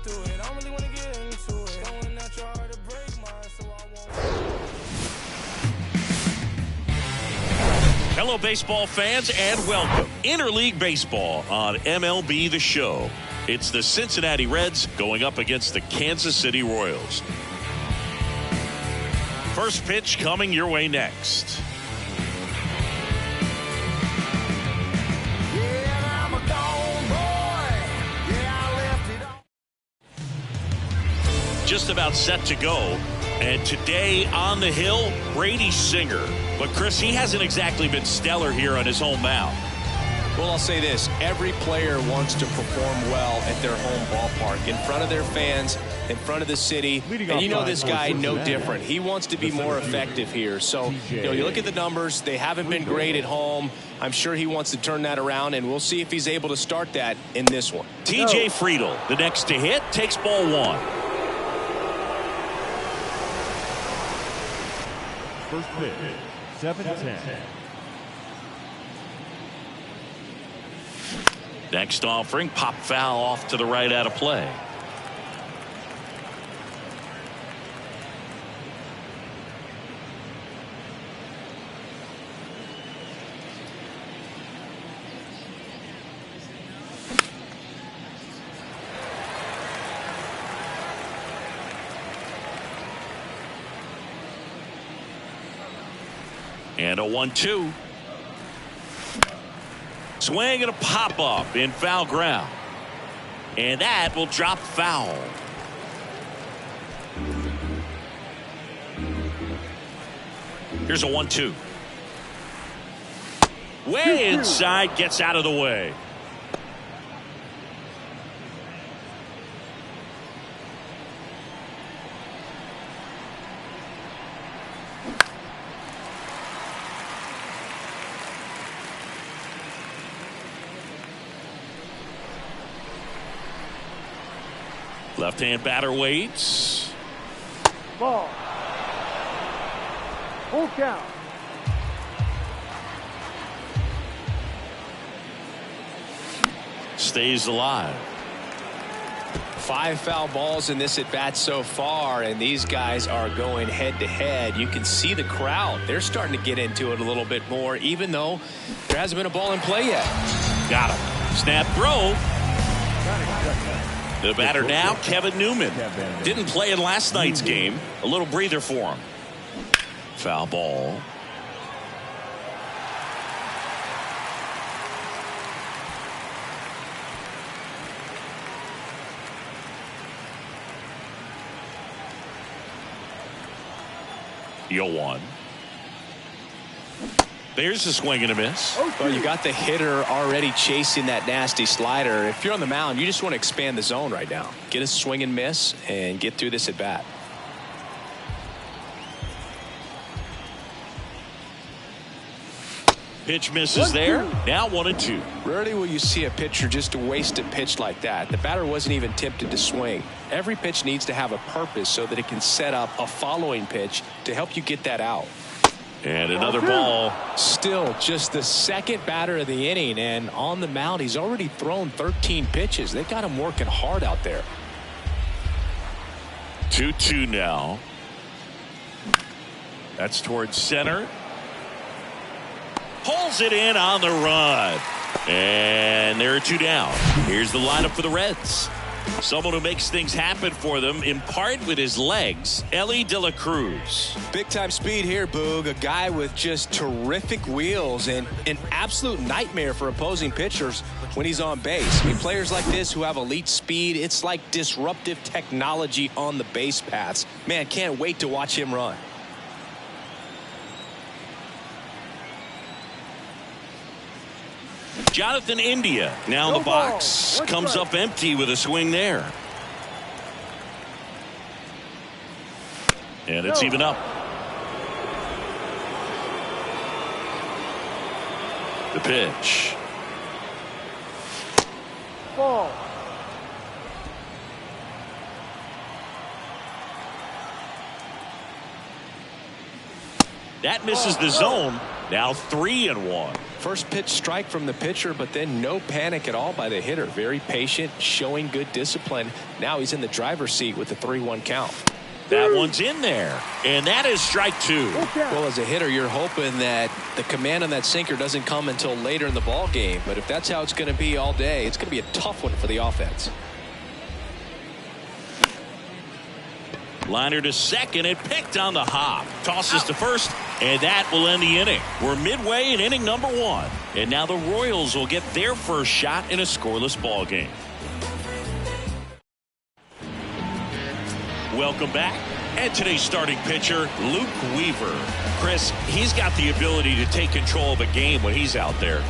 through it. I don't really want to get into it. Going at your heart to break mine, so I won't. Hello, baseball fans, and welcome. Interleague Baseball on MLB The Show. It's the Cincinnati Reds going up against the Kansas City Royals. First pitch coming your way next. Just about set to go. And today on the hill, Brady Singer. But Chris, he hasn't exactly been stellar here on his home mound. Well, I'll say this. Every player wants to perform well at their home ballpark, in front of their fans, in front of the city. And you know this guy no different. He wants to be more effective here. So, you look at the numbers. They haven't been great at home. I'm sure he wants to turn that around, and we'll see if he's able to start that in this one. TJ Friedl, the next to hit, takes ball one. First pitch, 7-10. Next offering, pop foul off to the right out of play. And a 1-2. Swing and a pop up in foul ground. And that will drop foul. Here's a 1-2. Way inside, gets out of the way. Left-hand batter waits. Ball. Full count. Stays alive. 5 foul balls in this at-bat so far, and these guys are going head-to-head. You can see the crowd. They're starting to get into it a little bit more, even though there hasn't been a ball in play yet. Got him. Snap throw. The batter now, Kevin Newman. Didn't play in last night's game. A little breather for him. Foul ball. Yo one. There's a swing and a miss. Well, you got the hitter already chasing that nasty slider. If you're on the mound, you just want to expand the zone right now. Get a swing and miss and get through this at bat. Pitch misses there. Now 1-2. Rarely will you see a pitcher just waste a pitch like that. The batter wasn't even tempted to swing. Every pitch needs to have a purpose so that it can set up a following pitch to help you get that out. And another ball. Still just the second batter of the inning, and on the mound he's already thrown 13 pitches. They got him working hard out there. 2-2 now. That's towards center. Pulls it in on the run. And there are 2 down. Here's the lineup for the Reds. Someone who makes things happen for them, in part with his legs, Elly De La Cruz. Big time speed here, Boog. A guy with just terrific wheels and an absolute nightmare for opposing pitchers when he's on base. I mean, players like this who have elite speed, it's like disruptive technology on the base paths. Man, can't wait to watch him run. Jonathan India now in the box. Comes up empty with a swing there. And it's even up. The pitch. Ball. That misses the zone. Now 3-1. First pitch strike from the pitcher, but then no panic at all by the hitter. Very patient, showing good discipline. Now he's in the driver's seat with the 3-1 count. That one's in there, and that is strike 2. Well, as a hitter, you're hoping that the command on that sinker doesn't come until later in the ball game. But if that's how it's going to be all day, it's going to be a tough one for the offense. Liner to second and picked on the hop. Tosses to first, and that will end the inning. We're midway in inning number 1, and now the Royals will get their first shot in a scoreless ball game. Welcome back. And today's starting pitcher, Luke Weaver. Chris, he's got the ability to take control of a game when he's out there.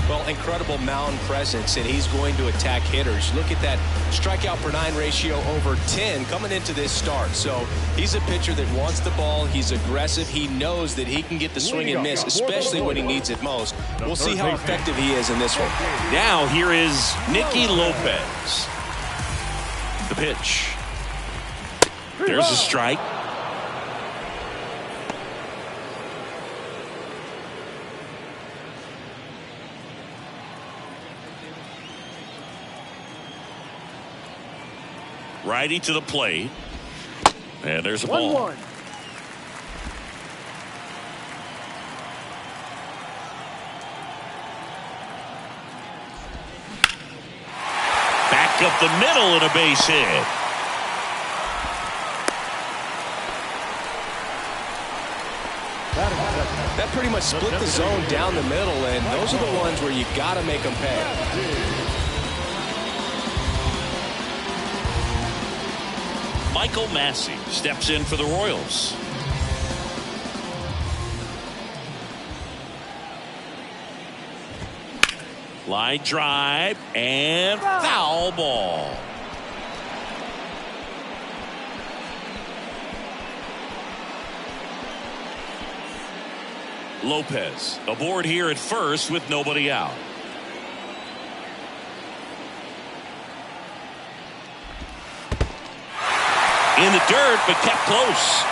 Well, incredible mound presence, and he's going to attack hitters. Look at that strikeout per 9 ratio over 10 coming into this start. So he's a pitcher that wants the ball. He's aggressive. He knows that he can get the swing and miss, especially when he needs it most. We'll see how effective he is in this one. Now here is Nicky Lopez. The pitch. There's a strike. Righty to the plate. And there's a ball. 1-1. Back up the middle and a base hit. That pretty much split the zone down the middle, and those are the ones where you got to make them pay. Michael Massey steps in for the Royals. Line drive and foul ball. Lopez aboard here at first with nobody out. In the dirt, but kept close.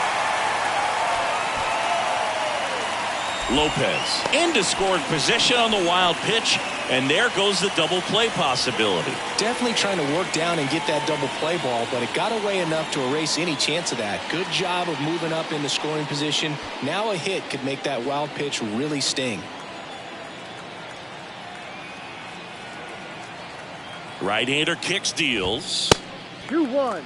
Lopez into scoring position on the wild pitch, and there goes the double play possibility. Definitely trying to work down and get that double play ball, but it got away enough to erase any chance of that. Good job of moving up in the scoring position. Now a hit could make that wild pitch really sting. Right-hander kicks, deals. 2-1.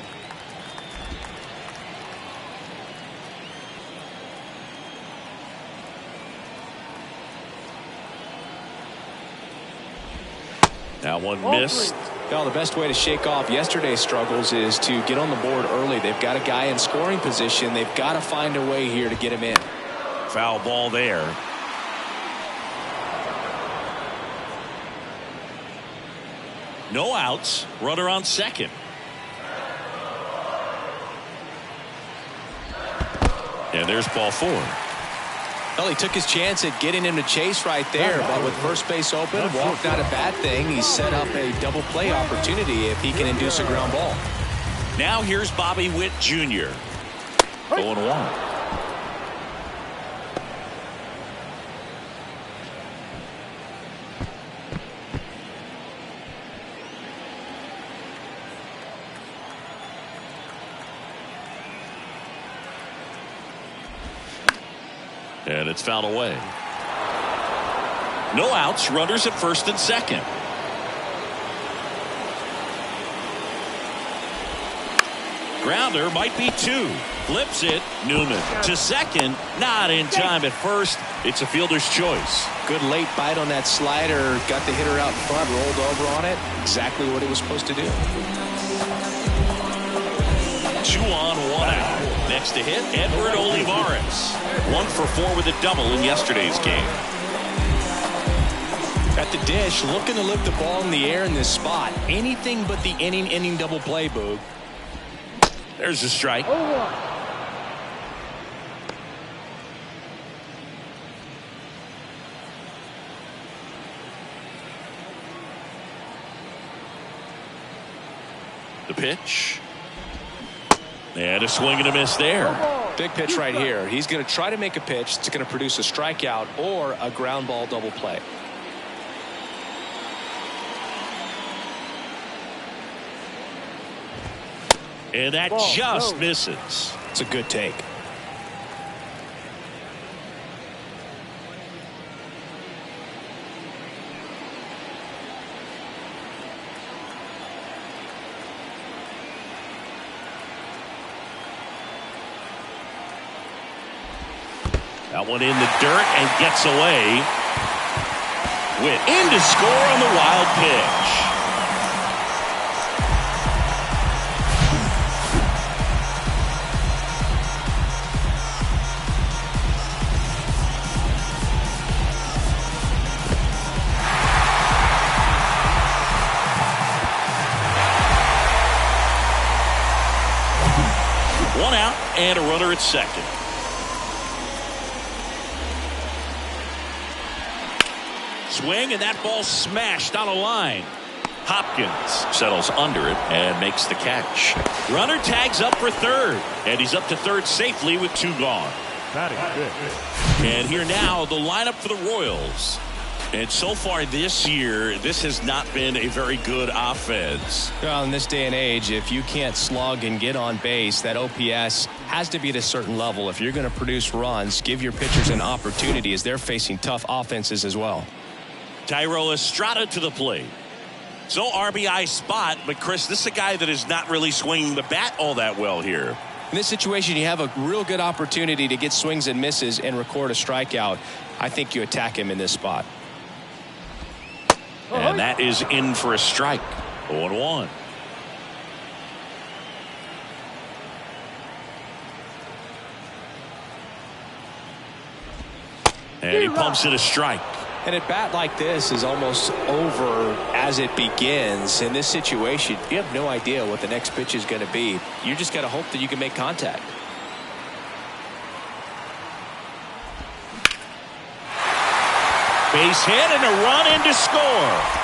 That one missed. Well, the best way to shake off yesterday's struggles is to get on the board early. They've got a guy in scoring position. They've got to find a way here to get him in. Foul ball there. No outs. Runner on second. And there's ball 4. Well, he took his chance at getting him to chase right there, but with first base open, walked not a bad thing. He set up a double play opportunity if he can induce a ground ball. Now here's Bobby Witt Jr. 0-1. And it's fouled away. No outs. Runners at first and second. Grounder might be 2. Flips it. Newman to second. Not in time at first. It's a fielder's choice. Good late bite on that slider. Got the hitter out front. Rolled over on it. Exactly what it was supposed to do. 2 on, 1 out. Next to hit, Edward Olivares. 1 for 4 with a double in yesterday's game. At the dish, looking to lift the ball in the air in this spot. Anything but the inning double play, Boog. There's a strike. 0-1. The pitch. And a swing and a miss there. Big pitch right here. He's going to try to make a pitch that's going to produce a strikeout or a ground ball double play. And that just misses. It's a good take. That one in the dirt and gets away. Witt in to score on the wild pitch. One out and a runner at second. Swing, and that ball smashed on a line. Hopkins settles under it and makes the catch. Runner tags up for third, and he's up to third safely with 2 gone. And here now, the lineup for the Royals. And so far this year, this has not been a very good offense. Well, in this day and age, if you can't slug and get on base, that OPS has to be at a certain level. If you're going to produce runs, give your pitchers an opportunity as they're facing tough offenses as well. Thairo Estrada to the plate. So RBI spot, but Chris, this is a guy that is not really swinging the bat all that well here. In this situation, you have a real good opportunity to get swings and misses and record a strikeout. I think you attack him in this spot. And that is in for a strike. 0-1. And he pumps it a strike. And a bat like this is almost over as it begins. In this situation, you have no idea what the next pitch is going to be. You just got to hope that you can make contact. Base hit and a run in to score.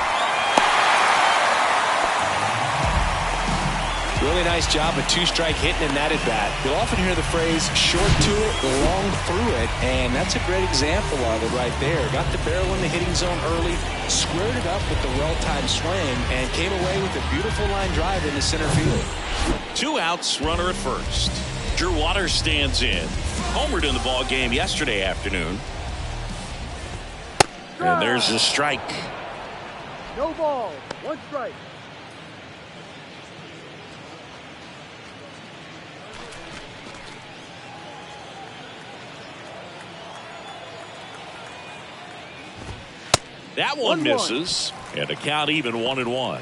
Really nice job of 2-strike hitting in that at bat. You'll often hear the phrase short to it, long through it, and that's a great example of it right there. Got the barrel in the hitting zone early, squared it up with the well-timed swing, and came away with a beautiful line drive into center field. 2 outs, runner at first. Drew Waters stands in. Homered in the ball game yesterday afternoon. And there's a strike. No ball. 1 strike. That one misses, and the count even 1-1.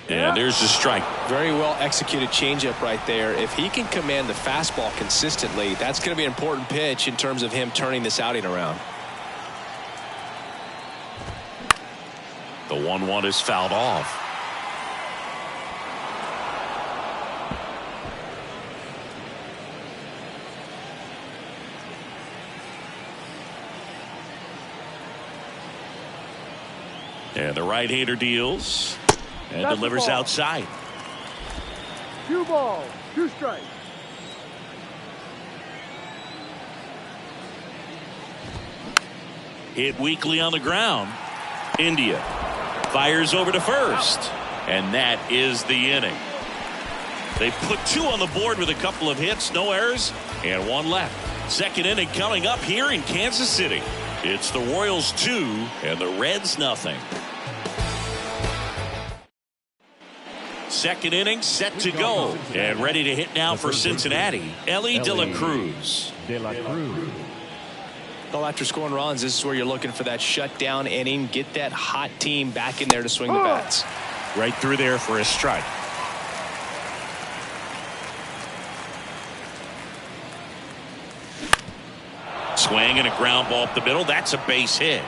And there's the strike. Very well executed changeup right there. If he can command the fastball consistently, that's going to be an important pitch in terms of him turning this outing around. The 1-1 is fouled off. And the right-hander deals and That's delivers outside. 2 balls, 2 strikes. Hit weakly on the ground. India fires over to first, and that is the inning. They put 2 on the board with a couple of hits, no errors, and 1 left. Second inning coming up here in Kansas City. It's the Royals 2 and the Reds nothing. Second inning set to go and ready to hit now for Cincinnati. Ellie De La Cruz. Well, after scoring runs, this is where you're looking for that shutdown inning. Get that hot team back in there to swing the bats. Right through there for a strike. Swing and a ground ball up the middle. That's a base hit.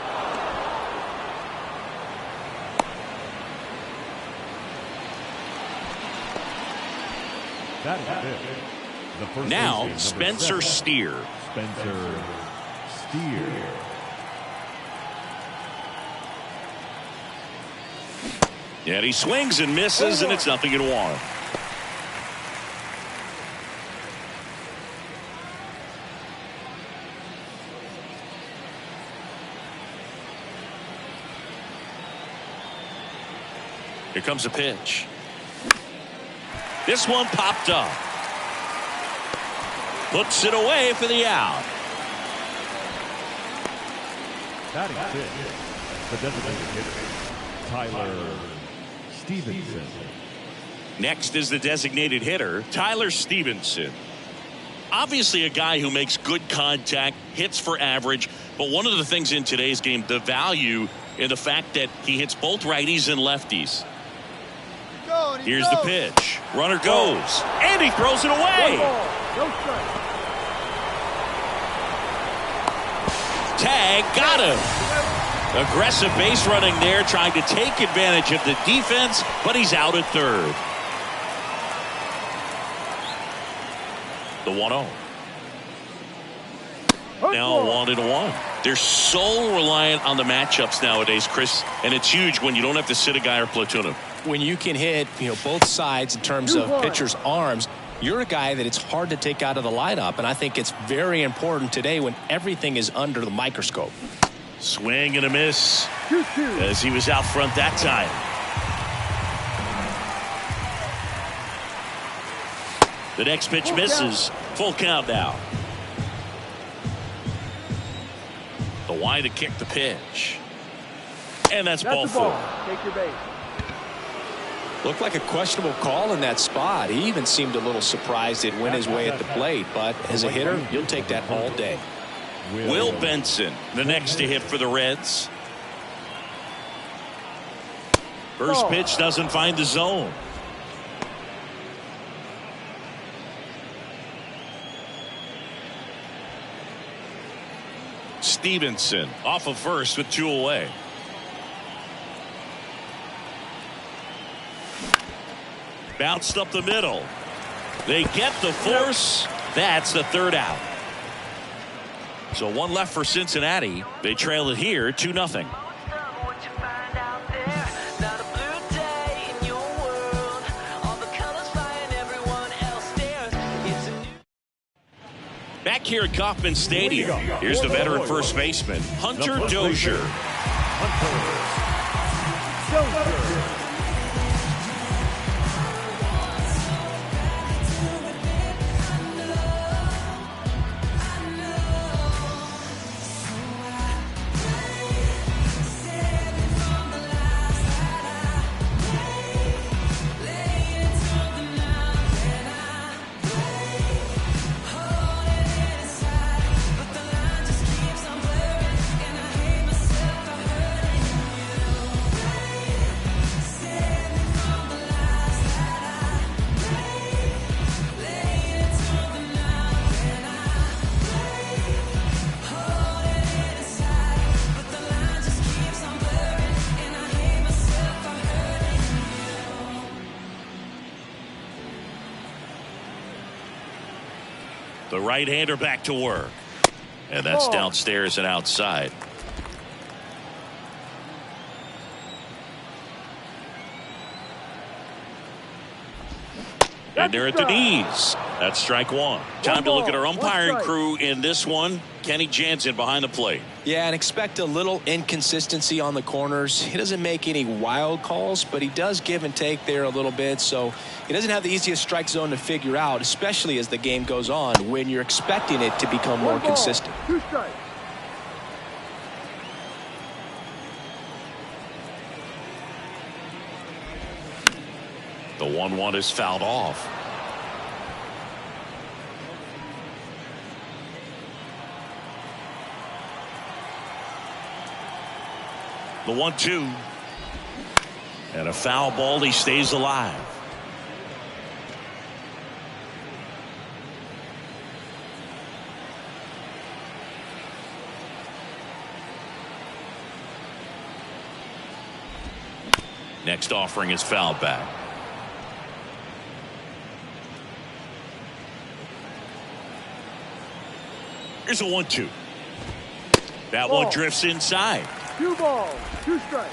Now Spencer Steer. And he swings and misses, and it's 0-1. Here comes a pitch. This one popped up. Puts it away for the out. Batting fifth, the designated hitter, Tyler Stevenson. Next is the designated hitter, Tyler Stevenson. Obviously a guy who makes good contact, hits for average, but one of the things in today's game, the value in the fact that he hits both righties and lefties. Here's the pitch. Runner goes, and he throws it away. No strike. Tag, got him. Aggressive base running there, trying to take advantage of the defense, but he's out at third. The 1-0. Now 1-1. They're so reliant on the matchups nowadays, Chris, and it's huge when you don't have to sit a guy or platoon him. When you can hit, both sides in terms of pitchers' arms, you're a guy that it's hard to take out of the lineup, and I think it's very important today when everything is under the microscope. Swing and a miss as he was out front that time. The next pitch misses. Full count now. The wide to kick the pitch. And that's ball four. Take your base. Looked like a questionable call in that spot. He even seemed a little surprised it went his way at the plate, but as a hitter, you'll take that all day. Will Benson, the next to hit for the Reds. First pitch doesn't find the zone. Stevenson off of first with 2 away. Bounced up the middle. They get the force. That's the third out. So 1 left for Cincinnati. They trail it here 2-0. Back here at Kauffman Stadium, here's the veteran first baseman, Hunter Dozier. The right-hander back to work. And that's downstairs and outside. And they're at the knees. That's strike one. Time to look at our umpiring crew in this one. Kenny Jansen behind the plate. Yeah, and expect a little inconsistency on the corners. He doesn't make any wild calls, but he does give and take there a little bit. So he doesn't have the easiest strike zone to figure out, especially as the game goes on when you're expecting it to become more consistent. 2 strikes. The 1-1 is fouled off. The 1-2. And a foul ball. He stays alive. Next offering is fouled back. Here's a 1-2. That one drifts inside. 2 balls, 2 strikes.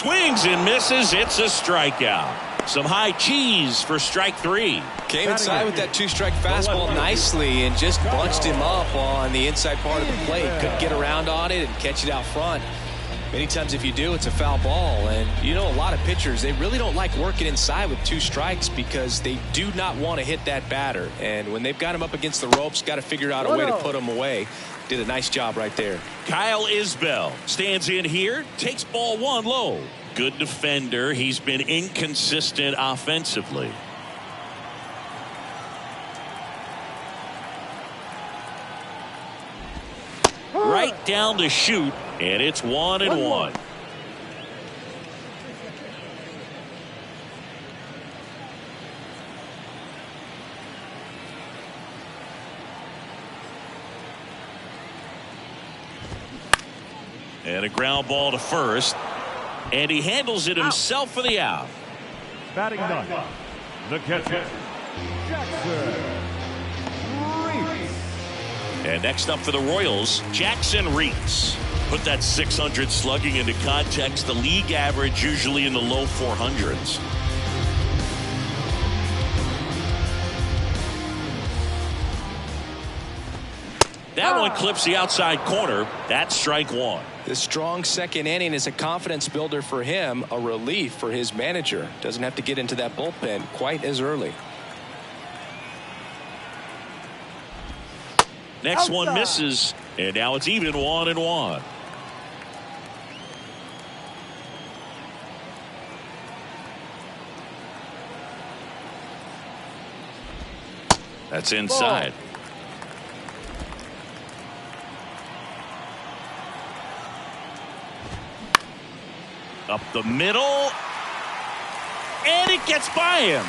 swings and misses. It's a strikeout. Some high cheese for strike 3. Came inside with that 2-strike fastball nicely and just bunched him up on the inside part of the plate. Couldn't get around on it and catch it out front. Many times if you do, it's a foul ball. And you know, a lot of pitchers, they really don't like working inside with 2 strikes because they do not want to hit that batter. And when they've got him up against the ropes, got to figure out a way to put him away. Did a nice job right there. Kyle Isbell stands in here, takes ball 1 low. Good defender. He's been inconsistent offensively. Right down the chute, and it's 1-1. And a ground ball to first. And he handles it himself for the out. Batting ninth, the catcher, Jackson Reese. And next up for the Royals, Jackson Reese. Put that .600 slugging into context. The league average usually in the low 400s. That one clips the outside corner. That's strike 1. The strong second inning is a confidence builder for him, a relief for his manager. Doesn't have to get into that bullpen quite as early. Next one misses, and now it's even 1-1. That's inside. Up the middle, and it gets by him.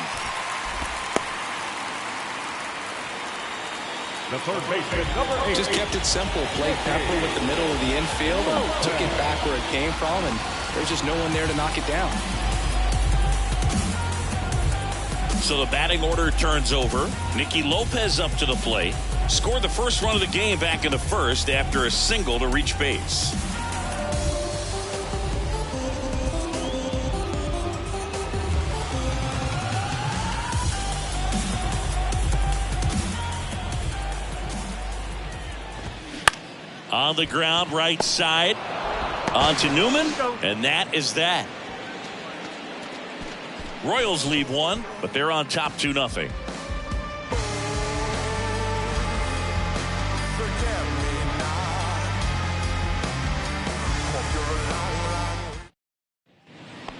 The third baseman, number 8. Just kept it simple. Played pepper with the middle of the infield and took it back where it came from, and there's just no one there to knock it down. So the batting order turns over. Nicky Lopez up to the plate. Scored the first run of the game back in the first after a single to reach base. On the ground, right side. On to Newman, and that is that. Royals lead 1, but they're on top 2-0.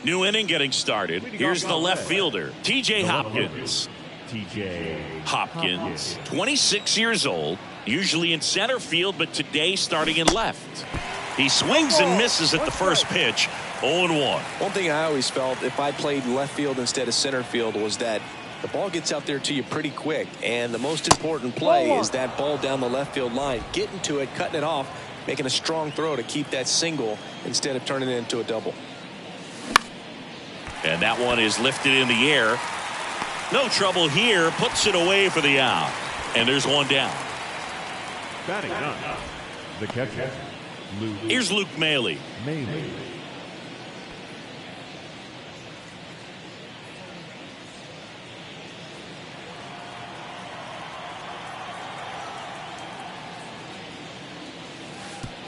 New inning getting started. Here's the left fielder, T.J. Hopkins. T.J. Hopkins, 26 years old, usually in center field, but today starting in left. He swings and misses at the first pitch. 0-1. One thing I always felt if I played left field instead of center field was that the ball gets out there to you pretty quick, and the most important play is that ball down the left field line, getting to it, cutting it off, making a strong throw to keep that single instead of turning it into a double. And that one is lifted in the air. No trouble here. Puts it away for the out. And there's one down. Batting ninth, the catcher, Luke. Here's Luke Maile.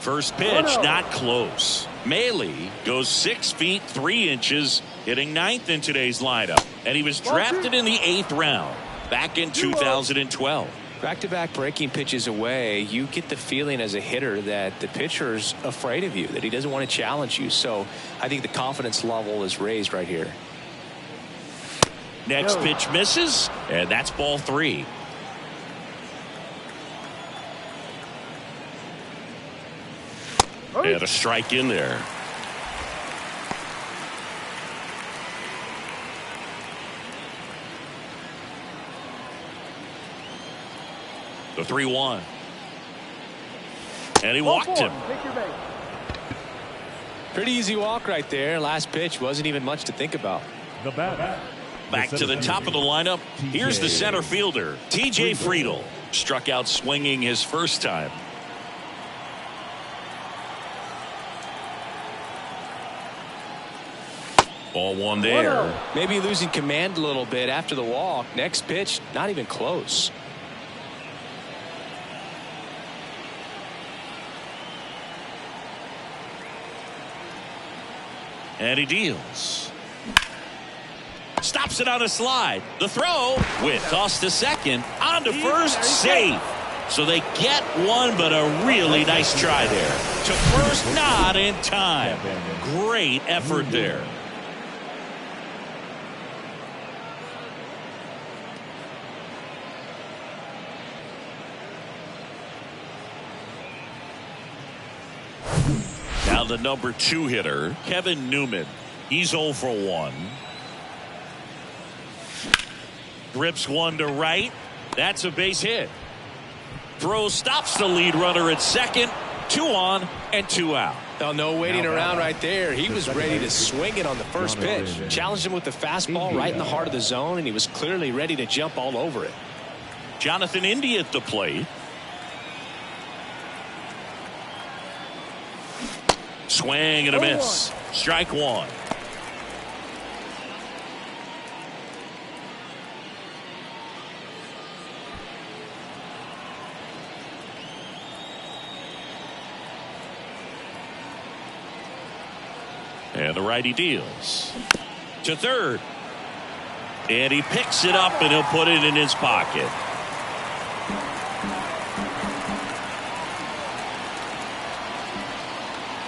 First pitch, not close. Maile goes 6 feet 3 inches, hitting 9th in today's lineup. And he was drafted in the 8th round back in 2012. Back-to-back breaking pitches away, you get the feeling as a hitter that the pitcher's afraid of you, that he doesn't want to challenge you. So I think the confidence level is raised right here. Next pitch misses, and that's ball 3. And a strike in there. The 3-1. And he walked him. Pretty easy walk right there. Last pitch wasn't even much to think about. The bat. Back to the top of the lineup. Here's the center fielder, T.J. Friedl. Struck out swinging his first time. Ball one there. Maybe losing command a little bit after the walk. Next pitch, not even close. And he deals. Stops it on a slide. The throw with toss to second. On to first, safe. So they get one, but a really nice try there. To first, not in time. Great effort there. Now the number 2 hitter, Kevin Newman. He's 0 for 1. Drips one to right. That's a base hit. Throw stops the lead runner at second. 2 on and 2 out. Oh, no waiting around right there. He was ready to swing it on the first pitch. Challenged him with the fastball right in the heart of the zone, and he was clearly ready to jump all over it. Jonathan India at the plate. Swing and a miss. Strike one. And the righty deals to third. And he picks it up and he'll put it in his pocket.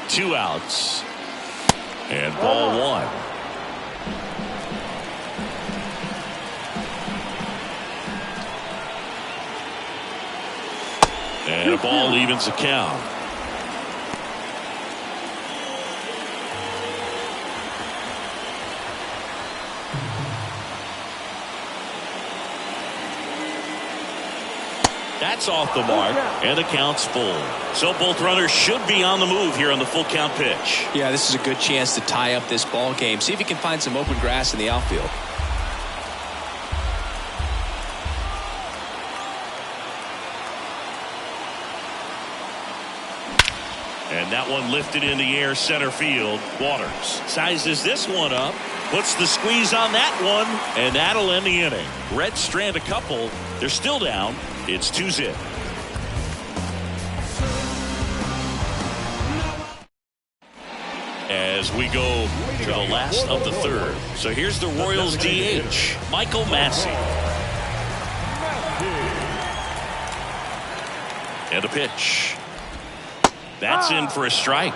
Two outs. And ball one. And a ball evens the count. That's off the mark, and the count's full. So both runners should be on the move here on the full count pitch. Yeah, this is a good chance to tie up this ball game. See if he can find some open grass in the outfield. And that one lifted in the air center field. Waters sizes this one up, puts the squeeze on that one, and that'll end the inning. Reds strand a couple. They're still down. It's 2-0. As we go to the last of the third. So here's the Royals DH, Michael Massey. And a pitch. That's in for a strike.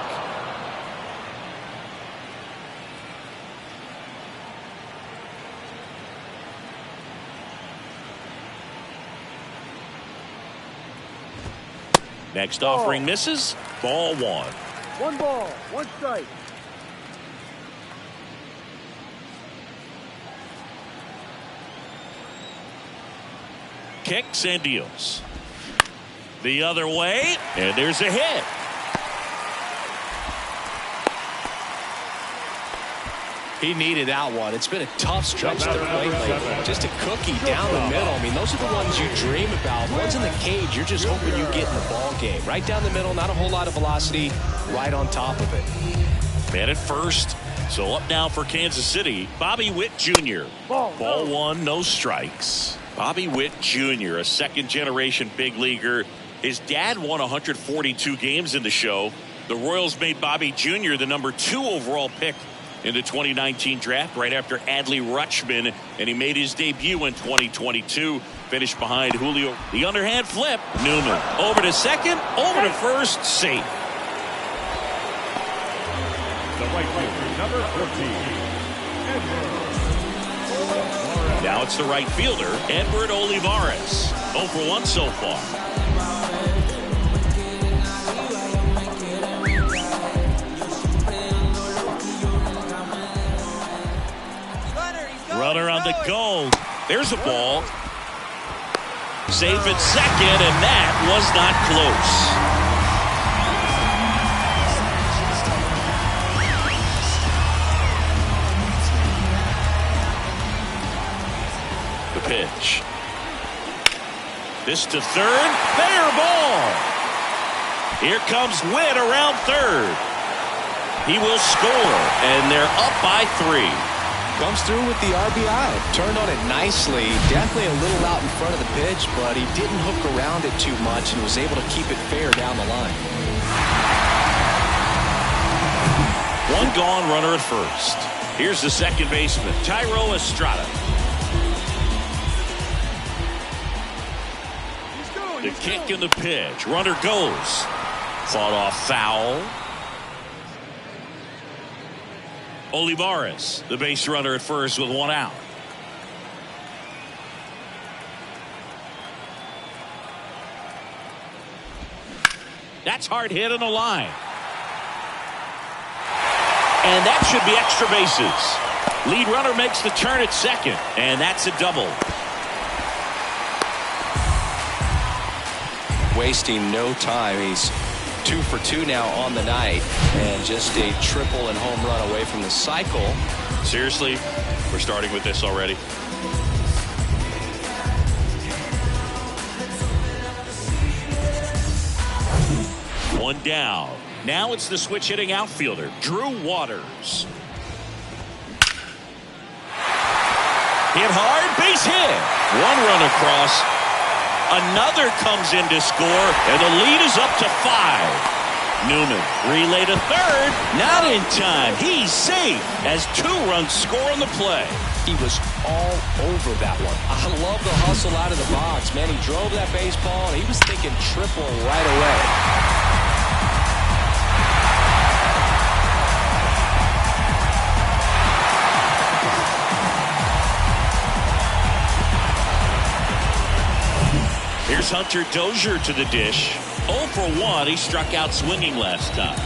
Next offering misses. Ball one. 1 ball, 1 strike. Kicks and deals. The other way, and there's a hit. He needed that one. It's been a tough stretch there lately. Just a cookie down the middle. I mean, those are the ones you dream about. Ones in the cage, you're just hoping you get in the ball game. Right down the middle, not a whole lot of velocity, right on top of it. Man at first. So up now for Kansas City, Bobby Witt Jr. Ball one, no strikes. Bobby Witt Jr., a second-generation big leaguer. His dad won 142 games in the show. The Royals made Bobby Jr. the number 2 overall pick in the 2019 draft right after Adley Rutschman, and he made his debut in 2022. Finished behind Julio. The underhand flip. Newman over to second, over to first, safe. The right fielder, number 14, Now it's the right fielder, Edward Olivares. 0 for 1 so far. Runner on the go. There's a ball. Safe at second, and that was not close. The pitch. This to third. Fair ball. Here comes Witt around third. He will score, and they're up by 3. Comes through with the RBI. Turned on it nicely. Definitely a little out in front of the pitch, but he didn't hook around it too much and was able to keep it fair down the line. One gone, runner at first. Here's the second baseman, Tyro Estrada. The kick and the pitch. Runner goes. Fought off foul. Olivares, the base runner at first with 1 out. That's hard hit on the line. And that should be extra bases. Lead runner makes the turn at second, and that's a double. Wasting no time. He's 2 for 2 now on the night, and just a triple and home run away from the cycle. Seriously, we're starting with this already. One down. Now it's the switch hitting outfielder, Drew Waters. Hit hard, base hit. 1 run across. Another comes in to score, and the lead is up to 5. Newman relay to third, not in time. He's safe as 2 runs score on the play. He was all over that one. I love the hustle out of the box, man. He drove that baseball, and he was thinking triple right away. Here's Hunter Dozier to the dish. 0 for 1. He struck out swinging last time.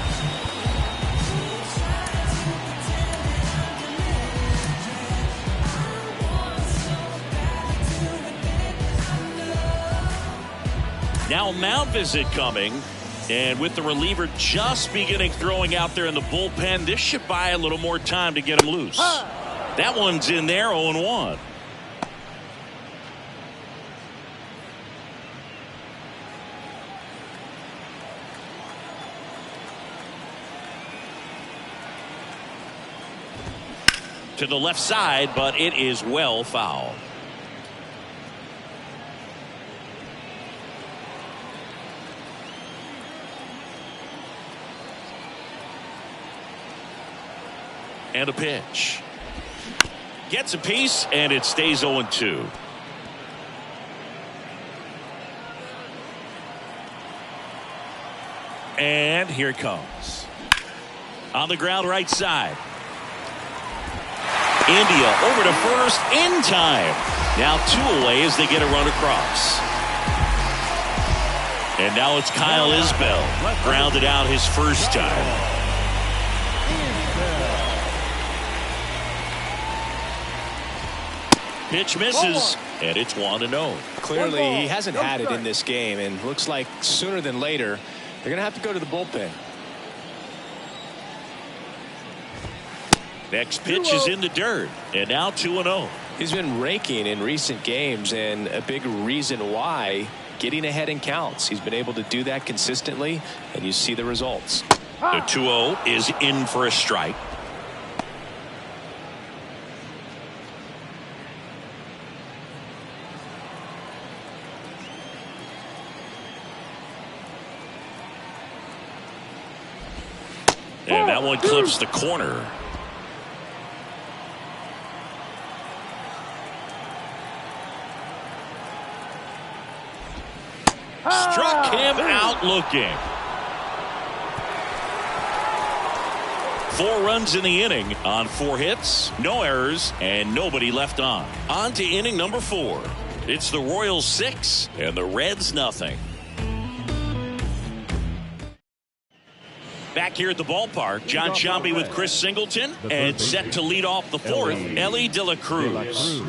Now a mound visit coming. And with the reliever just beginning throwing out there in the bullpen, this should buy a little more time to get him loose. That one's in there, 0-1. To the left side, but it is well foul. And a pitch. Gets a piece, and it stays 0-2. And here it comes. On the ground right side. India over to first in time. Now 2 away as they get a run across. And now it's Kyle Isbell. Grounded out his first time. Pitch misses, and it's 1-0. Clearly, he hasn't had it in this game, and looks like sooner than later, they're going to have to go to the bullpen. Next pitch is in the dirt, and now 2-0. He's been raking in recent games, and a big reason why, getting ahead in counts. He's been able to do that consistently, and you see the results. The 2-0 is in for a strike. And that one clips the corner. Struck him out looking. 4 runs in the inning on 4 hits, no errors, and nobody left on. On to inning number 4. It's the Royals 6 and the Reds nothing. Back here at the ballpark, John Sciambi with Chris Singleton, and set to lead off the 4th, Ellie De La Cruz.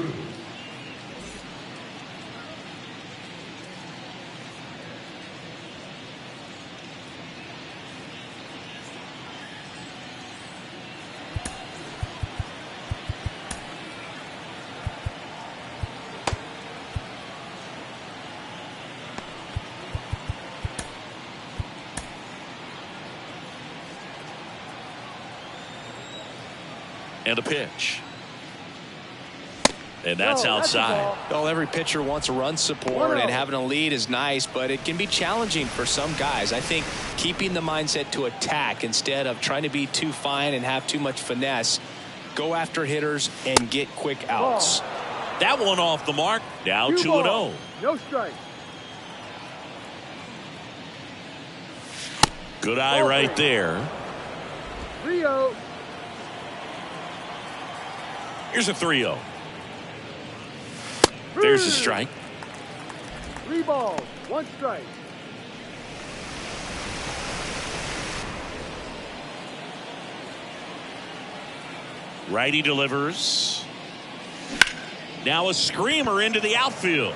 And the pitch. And that's outside. Well, every pitcher wants run support, and having a lead is nice, but it can be challenging for some guys. I think keeping the mindset to attack instead of trying to be too fine and have too much finesse, go after hitters and get quick outs. That one off the mark. Now 2-0. No strike. Good eye right there. 3-0. Here's a 3-0. There's a strike. 3 balls, 1 strike. Righty delivers. Now a screamer into the outfield.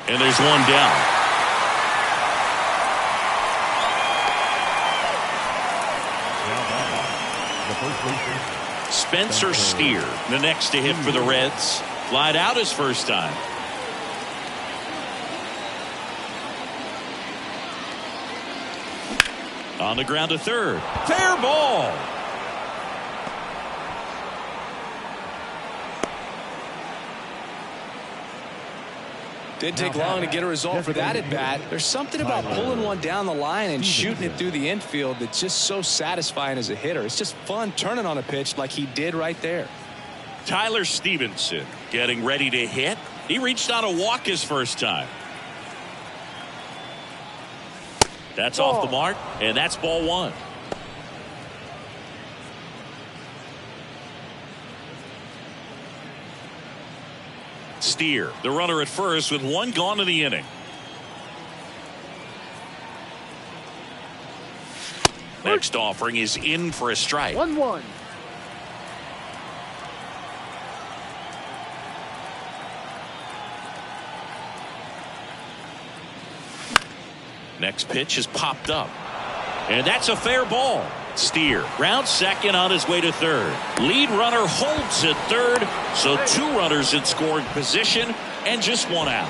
And there's one down. Spencer Steer, the next to hit for the Reds. Flied out his first time. On the ground to third. Fair ball. Didn't take long to get a result for that at bat. There's something about pulling one down the line and shooting it through the infield that's just so satisfying as a hitter. It's just fun turning on a pitch like he did right there. Tyler Stevenson getting ready to hit. He reached on a walk his first time. That's off the mark, and that's ball 1. Steer, the runner at first with 1 gone in the inning. Next offering is in for a strike. 1-1. Next pitch is popped up. And that's a fair ball. Steer, round second on his way to third. Lead runner holds at third, so 2 runners in scoring position and just 1 out.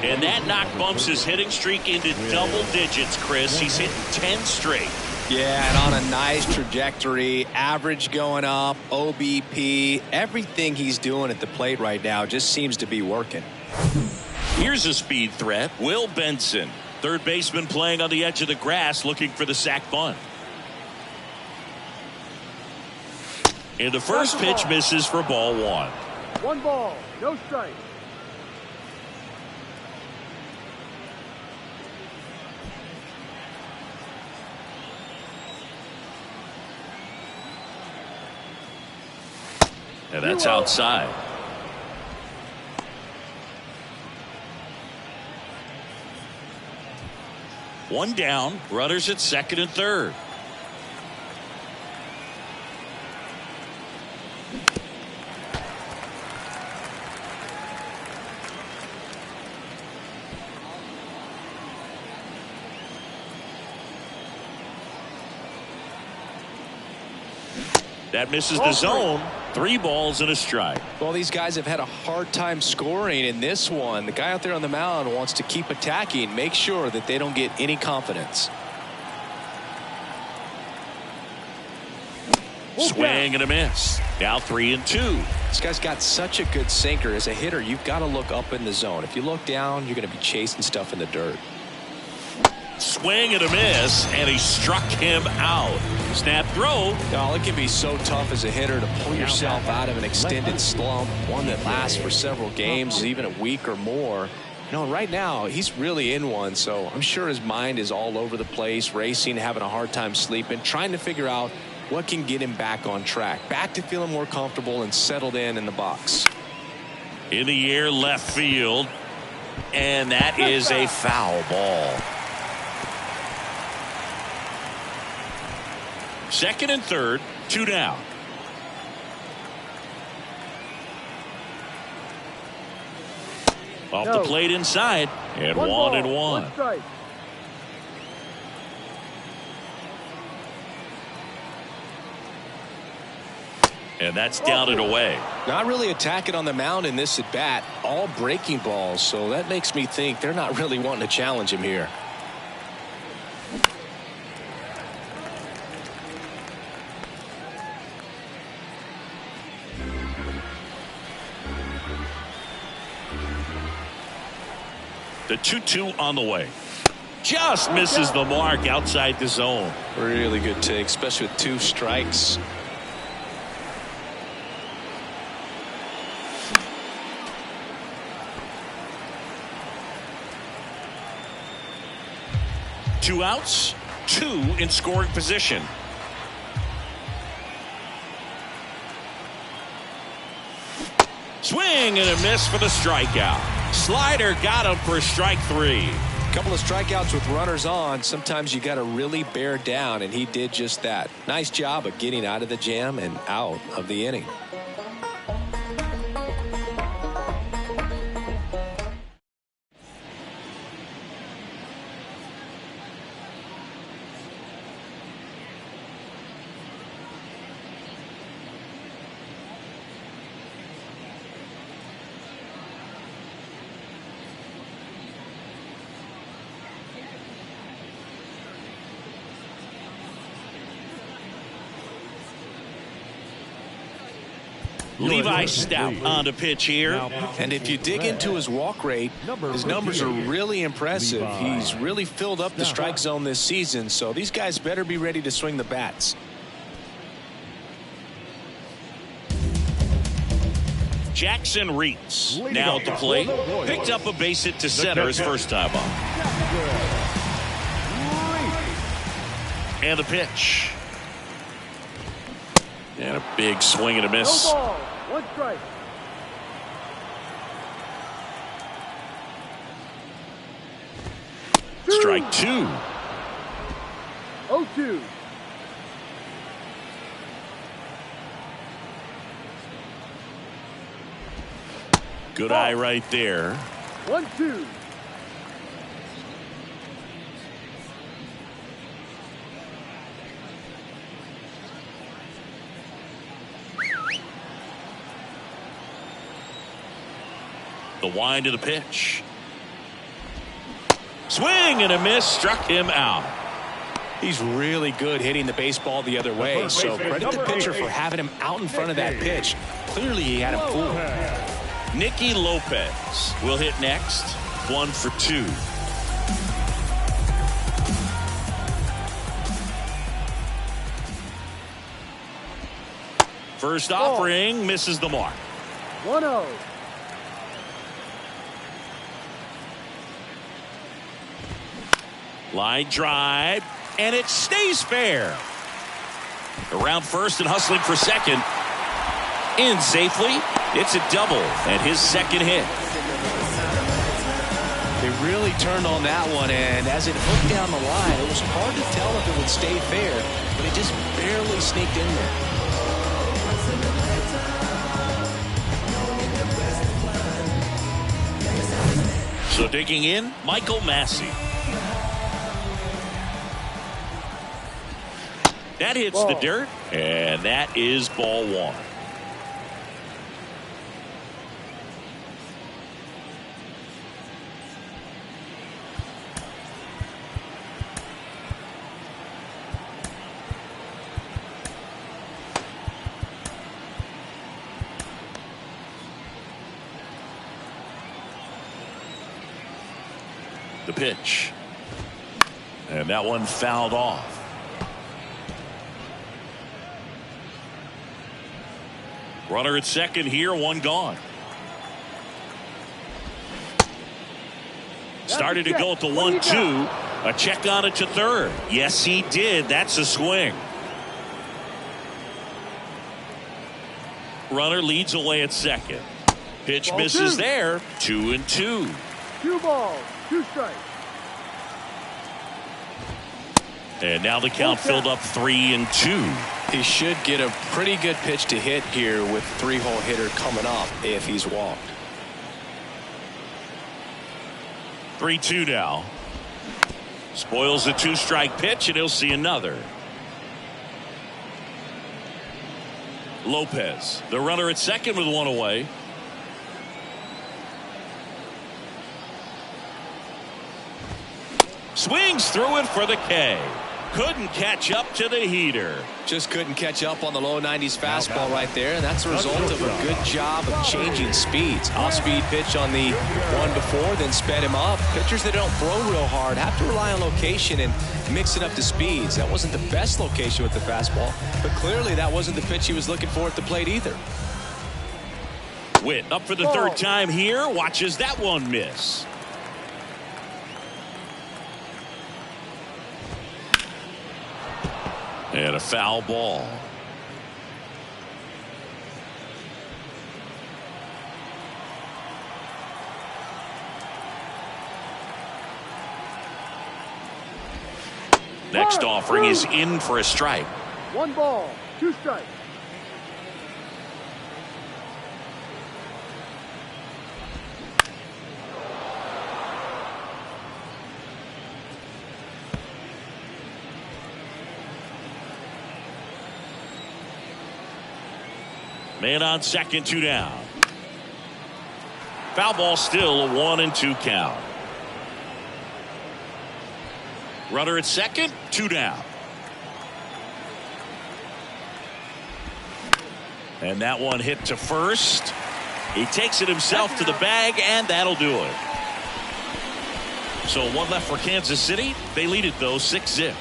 And that knock bumps his hitting streak into double digits, Chris. He's hitting 10 straight. Yeah, and on a nice trajectory, average going up, OBP, everything he's doing at the plate right now just seems to be working. Here's a speed threat, Will Benson. Third baseman playing on the edge of the grass looking for the sac bunt. And the first pitch misses for ball 1. 1 ball, no strike. And that's outside. One down, runners at second and third. That misses the zone. 3 balls and a strike. Well, these guys have had a hard time scoring in this one. The guy out there on the mound wants to keep attacking, make sure that they don't get any confidence. Swing and a miss. Now 3-2. This guy's got such a good sinker. As a hitter, you've got to look up in the zone. If you look down, you're going to be chasing stuff in the dirt. Swing and a miss, and he struck him out. Snap throw. Oh, it can be so tough as a hitter to pull yourself out of an extended slump, one that lasts for several games, even a week or more. You know, right now, he's really in one, so I'm sure his mind is all over the place, racing, having a hard time sleeping, trying to figure out what can get him back on track, back to feeling more comfortable and settled in the box. In the air, left field, and that is a foul ball. Second and third, 2 down. Off the plate inside, and 1-1. And that's down and away. Not really attacking on the mound in this at bat, all breaking balls, so that makes me think they're not really wanting to challenge him here. The 2-2 on the way. Just misses the mark outside the zone. Really good take, especially with 2 strikes. Two outs, 2 in scoring position. Swing and a miss for the strikeout. Slider got him for strike 3. Couple of strikeouts with runners on. Sometimes you got to really bear down, and he did just that. Nice job of getting out of the jam and out of the inning. Levi Stout on the pitch here. And if you dig into his walk rate, his numbers are really impressive. He's really filled up the strike zone this season, so these guys better be ready to swing the bats. Jackson Reitz now at the plate. Picked up a base hit to center his first time up. And the pitch. And a big swing and a miss. No ball, 1 strike. Strike 2. 0-2. Good eye right there. 1-2. The wind of the pitch. Swing and a miss, struck him out. He's really good hitting the baseball the other way, so credit the pitcher for having him out in front of that pitch. Clearly he had him fooled. Nicky Lopez will hit next. 1 for 2. First offering misses the mark. 1-0. Line drive, and it stays fair. Around first and hustling for second. In safely. It's a double and his second hit. They really turned on that one, and as it hooked down the line, it was hard to tell if it would stay fair, but it just barely sneaked in there. So digging in, Michael Massey. That hits the dirt, and that is ball 1. The pitch. And that one fouled off. Runner at second here, 1 gone. Started to go at the 1-2. A check on it to third. Yes, he did. That's a swing. Runner leads away at second. Pitch misses there. 2-2. 2 balls, 2 strikes. And now the count filled up 3-2. He should get a pretty good pitch to hit here with 3-hole hitter coming up if he's walked. 3-2 now. Spoils the 2-strike pitch, and he'll see another. Lopez, the runner at second with 1 away. Swings through it for the K. couldn't catch up to the heater. Just couldn't catch up on the low 90s fastball right there, and that's a result of a good job of changing speeds. Off-speed pitch on the one before, then sped him up. Pitchers that don't throw real hard have to rely on location and mix it up to speeds. That wasn't the best location with the fastball, but clearly that wasn't the pitch he was looking for at the plate either. Witt up for the third time here. Watches that one miss. And a foul ball. Next offering is in for a strike. 1 ball, 2 strikes. Man on second, 2 down. Foul ball, still a 1-2 count. Runner at second, 2 down. And that one hit to first. He takes it himself to the bag, and that'll do it. So 1 left for Kansas City. They lead it though, 6-0.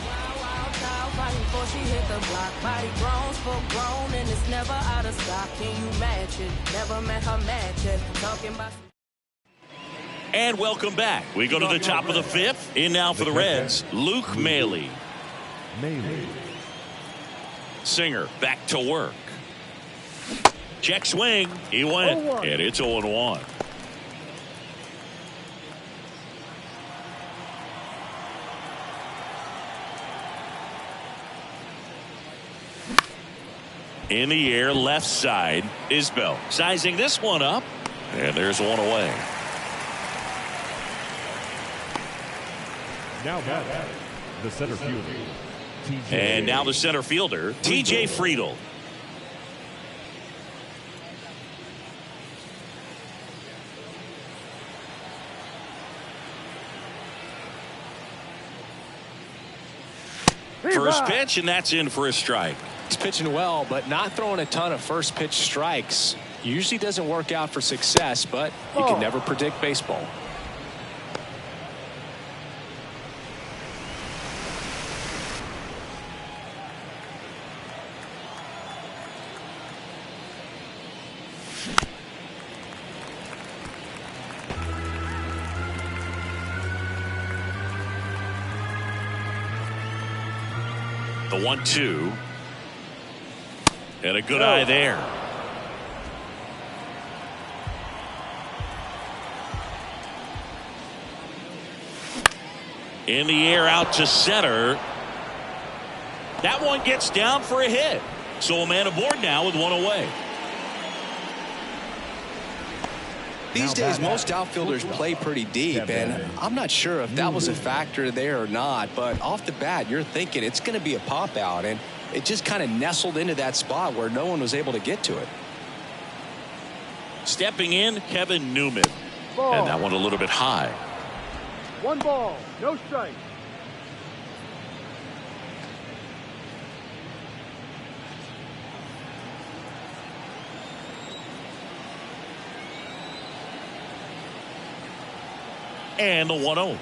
She hit the block, body grown, full grown, and it's never out of stock. Can you match it? Never met her match it. Talking about. And welcome back. We go to the top of the 5th. In now for the Reds, Luke Maile. Singer back to work. Check swing. He went, and it's 0-1. In the air, left side, Isbell sizing this one up, and there's one away. Now back, the center fielder. And now the center fielder, T.J. Friedl. First pitch, and that's in for a strike. He's pitching well, but not throwing a ton of first pitch strikes. Usually doesn't work out for success, but you can never predict baseball. The 1-2. And a good eye there. In the air, out to center. That one gets down for a hit. So a man aboard now with one away. These days, most outfielders play pretty deep, and I'm not sure if that was a factor there or not, but off the bat, you're thinking it's going to be a pop out, and it just kind of nestled into that spot where no one was able to get to it. Stepping in, Kevin Newman. And that one a little bit high. 1 ball, no strike. And the 1-0.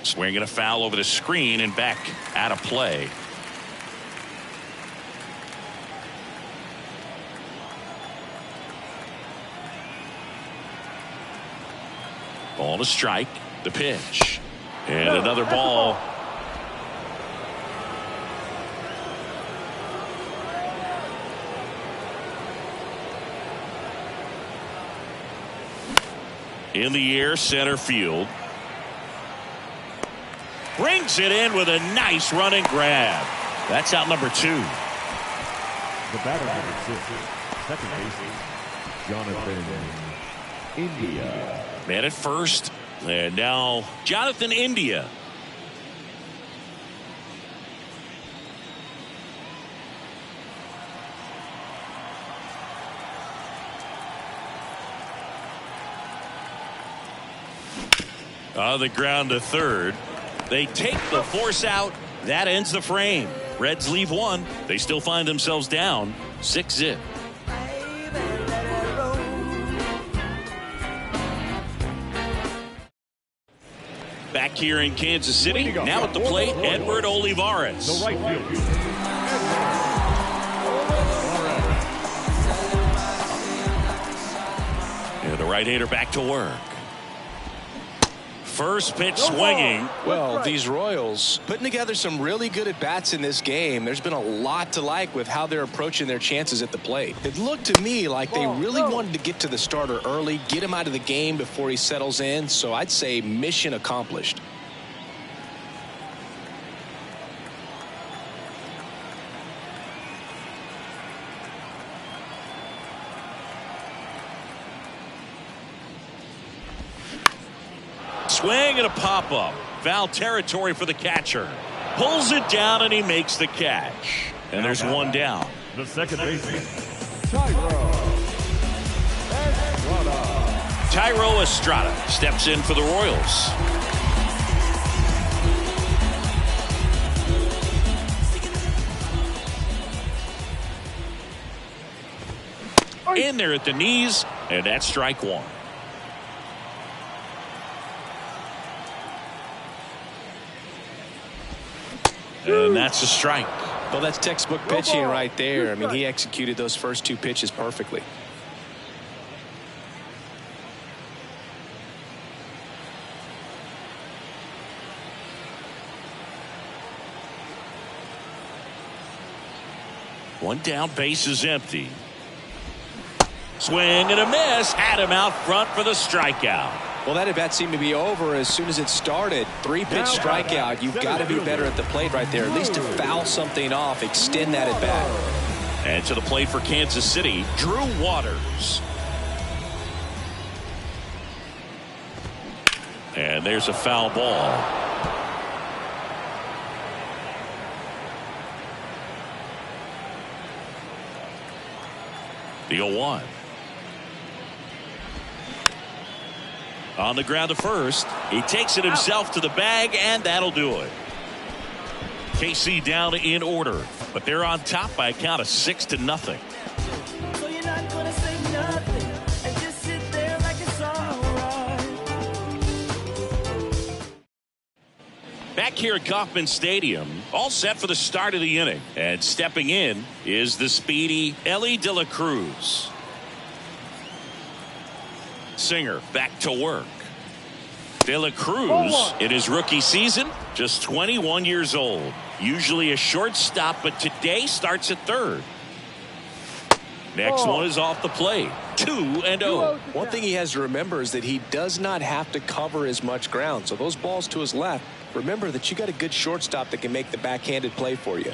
Swinging a foul over the screen and back out of play. Ball to strike. The pitch. And another ball. In the air, center field. Brings it in with a nice running grab. That's out number 2. The batter number 6, second baseman, Jonathan India. Man at first, and now Jonathan India. On the ground to third. They take the force out. That ends the frame. Reds leave one. They still find themselves down 6-0. Back here in Kansas City, now at the plate, Edward Olivares. The right fielder. And the right-hander back to work. First pitch swinging. Well, these Royals putting together some really good at-bats in this game. There's been a lot to like with how they're approaching their chances at the plate. It looked to me like they really wanted to get to the starter early, get him out of the game before he settles in. So I'd say mission accomplished. Swing and a pop-up. Foul territory for the catcher. Pulls it down and he makes the catch. And there's one down. The second baseman, Tyro Estrada steps in for the Royals. In there at the knees, and that's strike one. And that's a strike. Well, that's textbook pitching right there. I mean, he executed those first two pitches perfectly. One down, base is empty. Swing and a miss. Had him out front for the strikeout. Well, that at bat seemed to be over as soon as it started. 3-pitch strikeout. You've got to be better at the plate right there, at least to foul something off, extend that at bat. And to the plate for Kansas City, Drew Waters. And there's a foul ball. The 0-1. On the ground to first. He takes it himself to the bag, and that'll do it. KC down in order, but they're on top by a count of 6-0. So you're not gonna say nothing and just sit there like it's alright. Back here at Kauffman Stadium, all set for the start of the inning. And stepping in is the speedy Ellie De La Cruz. Singer back to work. De La Cruz in his rookie season, just 21 years old. Usually a shortstop, but today starts at third. Next one is off the plate. 2-0. One thing he has to remember is that he does not have to cover as much ground. So those balls to his left, remember that you got a good shortstop that can make the backhanded play for you.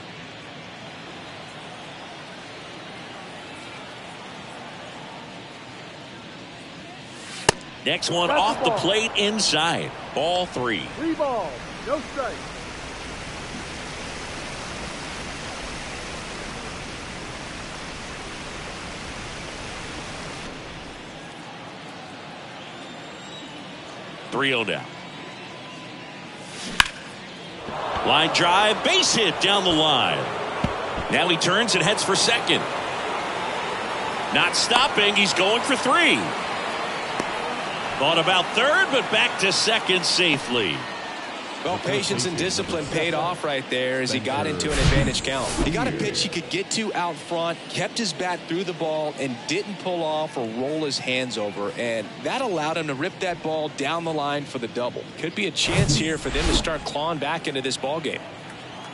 Next one off the plate inside. Ball 3. 3 balls, no strike. Down. Line drive, base hit down the line. Now he turns and heads for second. Not stopping, he's going for 3. Thought about third, but back to second safely. Well, patience and discipline paid off right there as he got into an advantage count. He got a pitch he could get to out front, kept his bat through the ball, and didn't pull off or roll his hands over. And that allowed him to rip that ball down the line for the double. Could be a chance here for them to start clawing back into this ball game.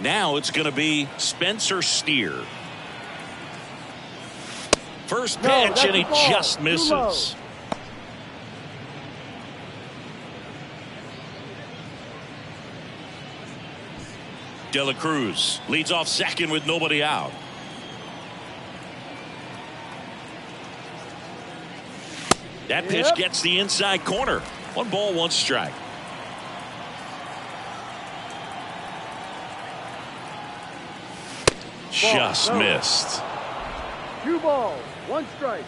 Now it's going to be Spencer Steer. First pitch, and he just misses. De La Cruz leads off second with nobody out. That pitch gets the inside corner. 1 ball, 1 strike. Just missed. 2 balls, 1 strike.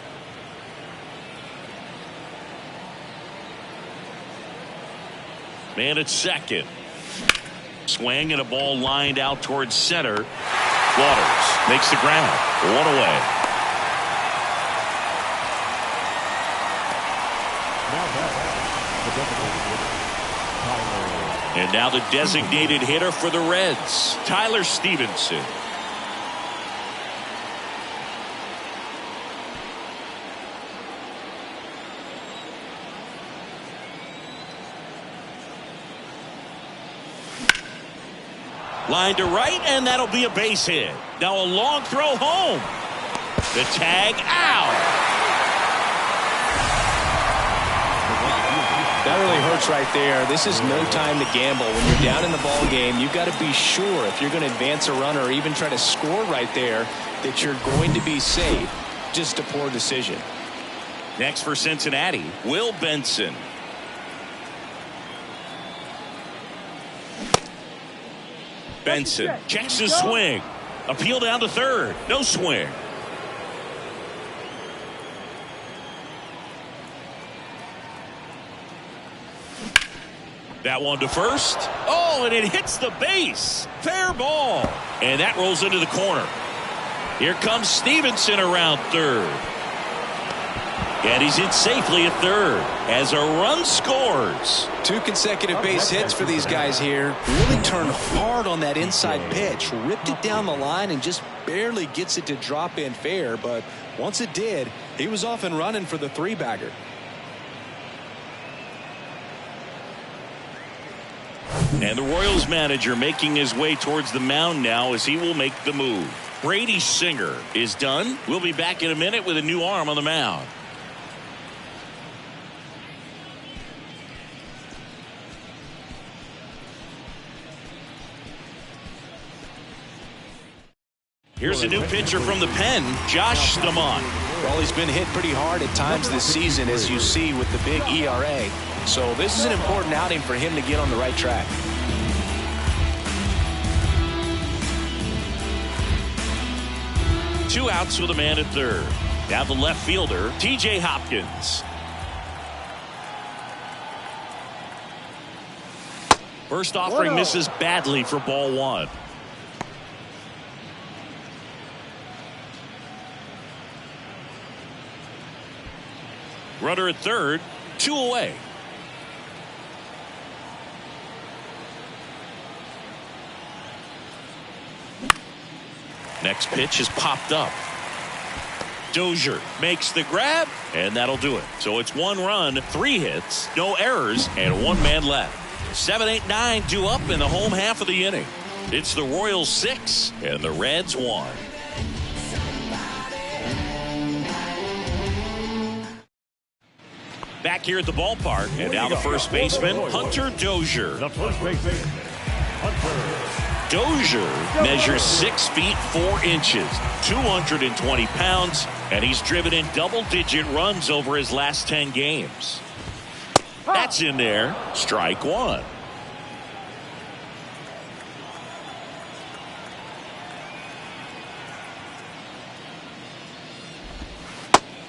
Man at second. Swing and a ball lined out towards center. Waters makes the grab. One away. And now the designated hitter for the Reds, Tyler Stevenson. Line to right, and that'll be a base hit. Now a long throw home. The tag out. That really hurts right there. This is no time to gamble. When you're down in the ball game, you've got to be sure if you're going to advance a runner or even try to score right there that you're going to be safe. Just a poor decision. Next for Cincinnati, Will Benson. Benson checks his swing. Appeal down to third. No swing. That one to first. Oh, and it hits the base. Fair ball. And that rolls into the corner. Here comes Stevenson around third. And he's in safely at third as a run scores. 2 consecutive base hits for these guys here. Really turned hard on that inside pitch. Ripped it down the line and just barely gets it to drop in fair. But once it did, he was off and running for the 3-bagger. And the Royals manager making his way towards the mound now as he will make the move. Brady Singer is done. We'll be back in a minute with a new arm on the mound. Here's a new pitcher from the pen, Josh Stamont. Well, he's been hit pretty hard at times this season, as you see with the big ERA. So this is an important outing for him to get on the right track. Two outs with a man at third. Now the left fielder, T.J. Hopkins. First offering misses badly for ball one. Runner at third, 2 away. Next pitch is popped up. Dozier makes the grab, and that'll do it. So it's 1 run, 3 hits, no errors, and 1 man left. 7, 8, 9 due up in the home half of the inning. It's the Royals 6 and the Reds 1. Back here at the ballpark, and now the first baseman, Hunter Dozier. The first baseman, Hunter. Dozier measures 6 feet 4 inches, 220 pounds, and he's driven in double-digit runs over his last 10 games. That's in there. Strike 1.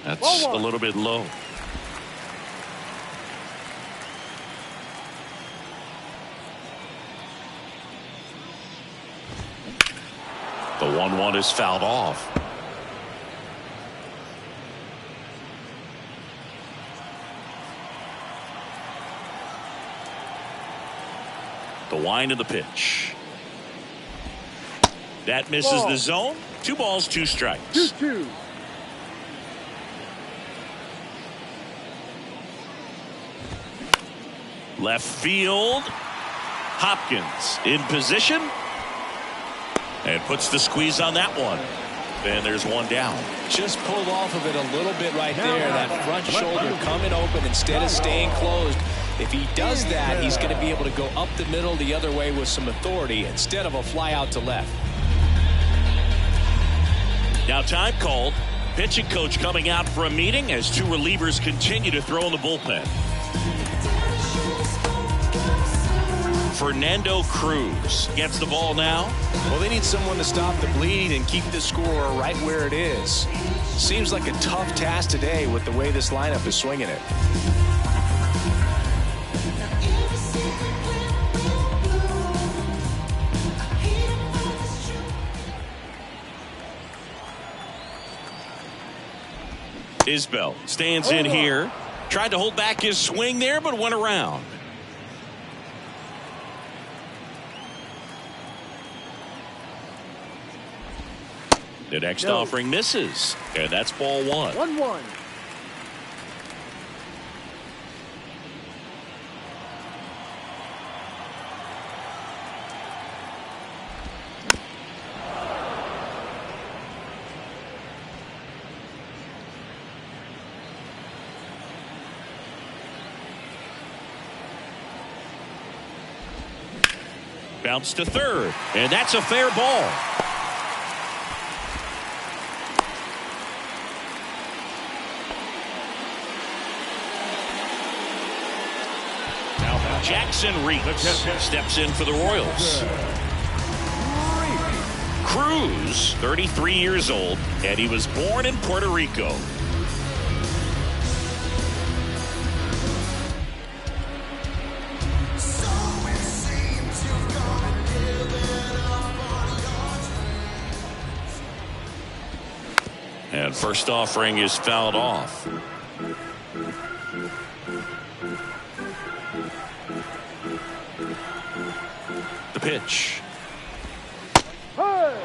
That's a little bit low. The 1-1 is fouled off. The wind of the pitch. That misses the zone. 2 balls, 2 strikes. 2-2. Left field. Hopkins in position. And puts the squeeze on that one. And there's 1 down. Just pulled off of it a little bit right there. That front shoulder coming open instead of staying closed. If he does that, he's going to be able to go up the middle the other way with some authority instead of a fly out to left. Now time called. Pitching coach coming out for a meeting as 2 relievers continue to throw in the bullpen. Fernando Cruz gets the ball now. Well, they need someone to stop the bleed and keep the score right where it is. Seems like a tough task today with the way this lineup is swinging it. Isbell stands in here. Tried to hold back his swing there, but went around. The next offering misses, and that's ball 1. 1-1. Bounce to third, and that's a fair ball. Jackson Reese steps in for the Royals. Cruz, 33 years old, and he was born in Puerto Rico. And first offering is fouled off. The pitch. Hey!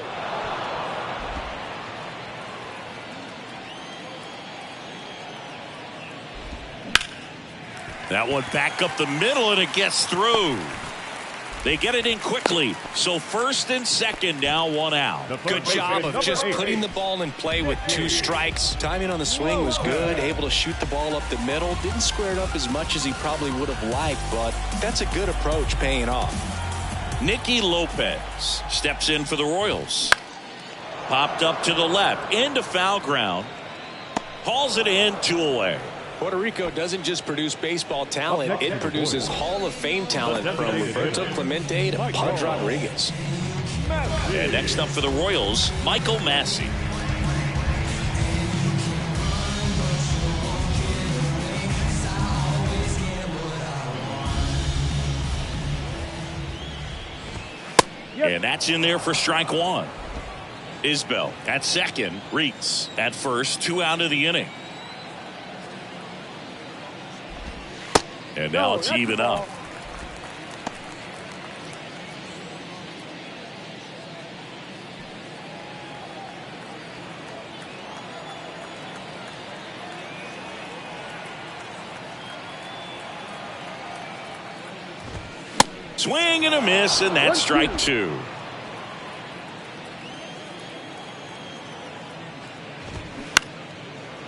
That one back up the middle, and it gets through. They get it in quickly. So first and second, now 1 out. Good job of just putting the ball in play with 2 strikes. Timing on the swing was good. Able to shoot the ball up the middle. Didn't square it up as much as he probably would have liked, but that's a good approach paying off. Nicky Lopez steps in for the Royals. Popped up to the left. Into foul ground. Hauls it in, 2 away. Puerto Rico doesn't just produce baseball talent, it produces Hall of Fame talent from Roberto Clemente to Pudge Rodriguez. And next up for the Royals, Michael Massey. And that's in there for strike 1. Isbell at second, Reitz at first, 2 out of the inning. And now it's even up. Swing and a miss, and that's strike 2.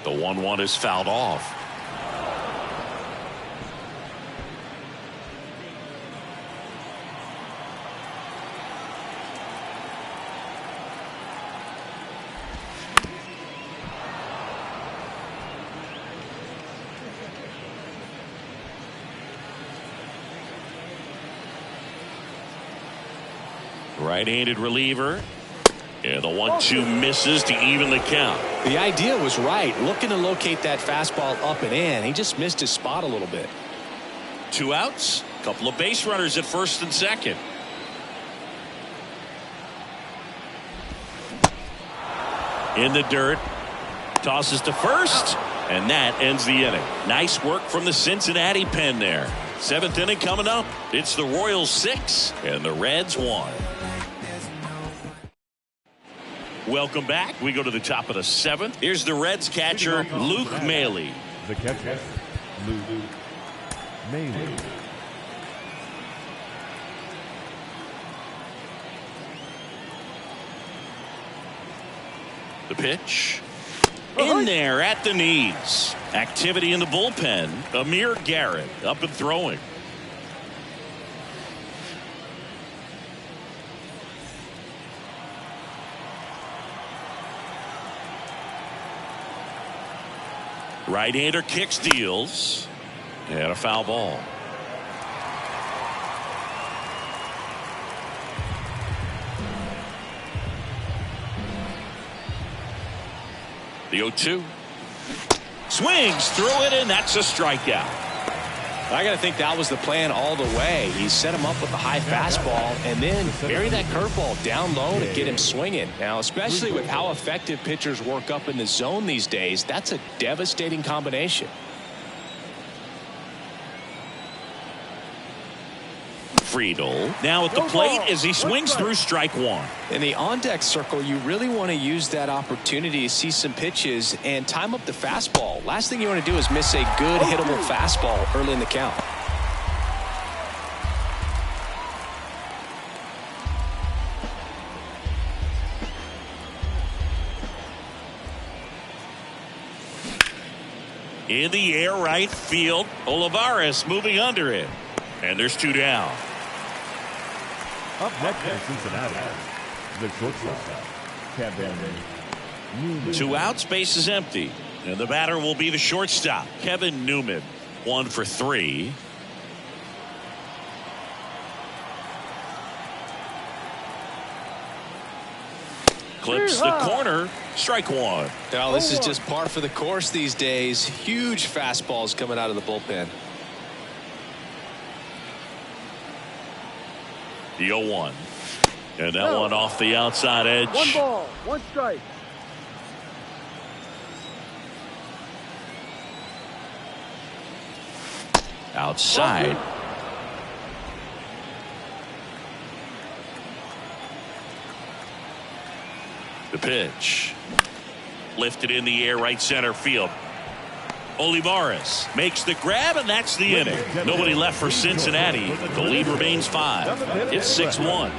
The 1-1 is fouled off. Right-handed reliever. And the 1-2 misses to even the count. The idea was right. Looking to locate that fastball up and in. He just missed his spot a little bit. 2 outs. A couple of base runners at first and second. In the dirt. Tosses to first. And that ends the inning. Nice work from the Cincinnati pen there. 7th inning coming up. It's the Royals 6 and the Reds 1. Welcome back. We go to the top of the 7th. Here's the Reds catcher, Luke Maile. The catcher, Luke Maile. The pitch. In there at the knees. Activity in the bullpen. Amir Garrett up and throwing. Right-hander kick steals. And a foul ball. The 0-2. Swings through it, and that's a strikeout. I got to think that was the plan all the way. He set him up with the high fastball and then bury that curveball down low to get him swinging. Now, especially with how effective pitchers work up in the zone these days, that's a devastating combination. Friedel now at the plate as he swings through strike one. In the on-deck circle, you really want to use that opportunity to see some pitches and time up the fastball. Last thing you want to do is miss a good hittable fastball early in the count. In the air right field, Olivares moving under it. And there's 2 down. Up next in Cincinnati, the shortstop, Kevin Newman. 2 outs, base is empty. And the batter will be the shortstop, Kevin Newman. 1 for 3. Clips the corner. Strike one. Now, this is just par for the course these days. Huge fastballs coming out of the bullpen. The 0-1. And that one off the outside edge. 1 ball, 1 strike. Outside. The pitch. Lifted in the air, right center field. Olivares makes the grab, and that's the inning. Nobody left for Cincinnati. The lead remains 5. It's 6-1.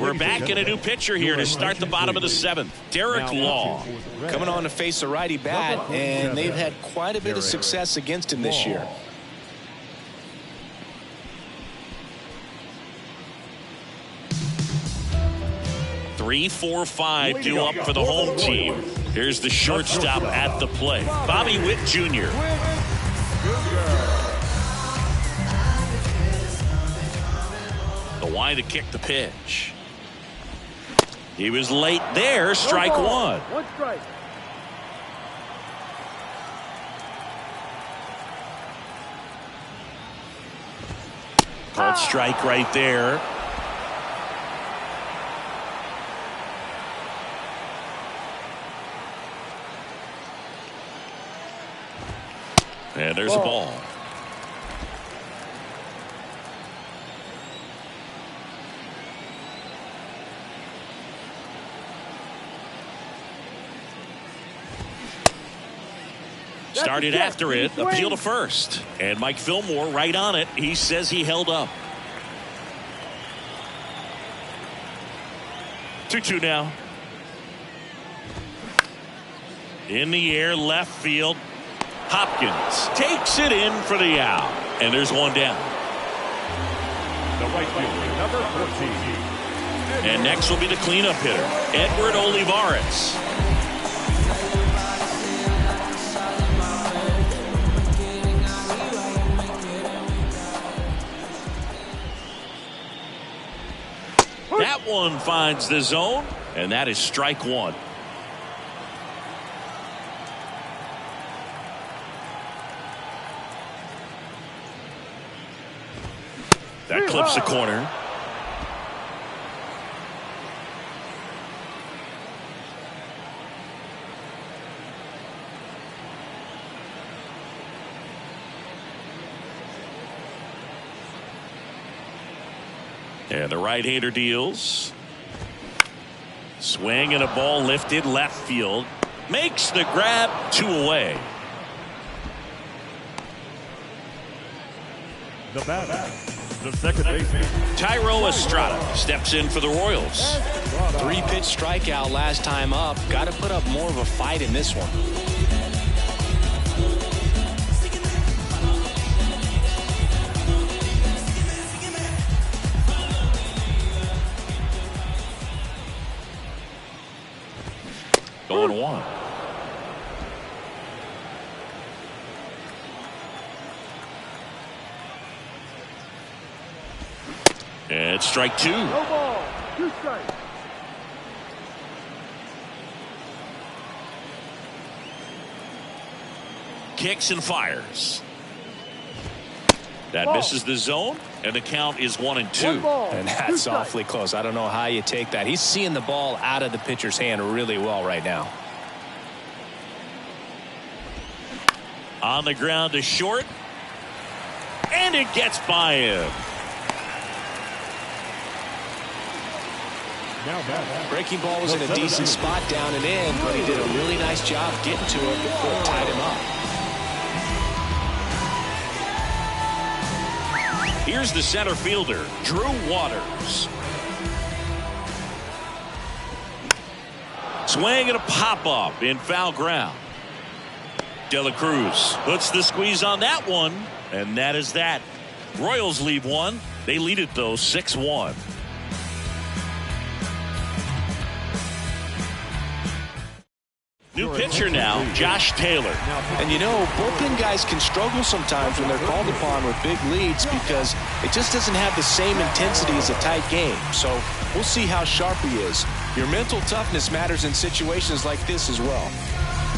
We're back in a new pitcher here to start the bottom of the 7th. Derek Law. Coming on to face a righty bat, and they've had quite a bit of success against him this year. Three, 4, 5 due up for the home team. Here's the shortstop at the plate, Bobby Witt Jr. The wide to kick the pitch. He was late there. Strike one. 1 strike. Called strike right there. And there's a ball. Started after it, appeal to first. And Mike Fillmore right on it. He says he held up. 2-2 now. In the air, left field. Hopkins takes it in for the out. And there's one down. The right fielder, number 14. And next will be the cleanup hitter, Edward Olivares. That one finds the zone, and that is strike one. That clips the corner. And the right-hander deals. Swing and a ball lifted left field. Makes the grab, 2 away. The batter, the second baseman, Tyro Estrada steps in for the Royals. 3-pitch strikeout last time up. Got to put up more of a fight in this one. Going 1. And strike 2. No ball. 2 strikes. Kicks and fires. That misses the zone, and the count is 1-2. And that's awfully close. I don't know how you take that. He's seeing the ball out of the pitcher's hand really well right now. On the ground to short. And it gets by him. Breaking ball was in a decent spot down and in, but he did a really nice job getting to it before it tied him up. Here's the center fielder, Drew Waters. Swing and a pop-up in foul ground. De La Cruz puts the squeeze on that one, and that is that. Royals leave one. They lead it, though, 6-1. New pitcher now, Josh Taylor. And you know, bullpen guys can struggle sometimes when they're called upon with big leads because it just doesn't have the same intensity as a tight game. So we'll see how sharp he is. Your mental toughness matters in situations like this as well.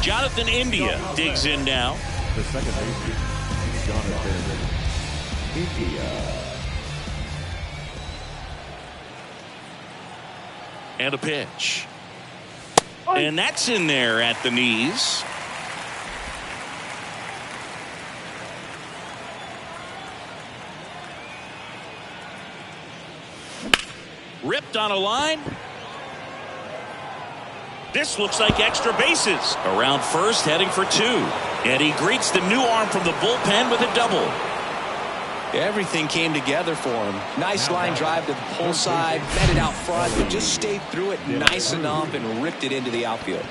Jonathan India digs in now. the second baseman, Jonathan India. And a pitch. And that's in there at the knees. Ripped on a line. This looks like extra bases. Around first, heading for two. And he greets the new arm from the bullpen with a double. Everything came together for him. Nice line drive to the pull side, met it out front, but just stayed through it nice enough and ripped it into the outfield.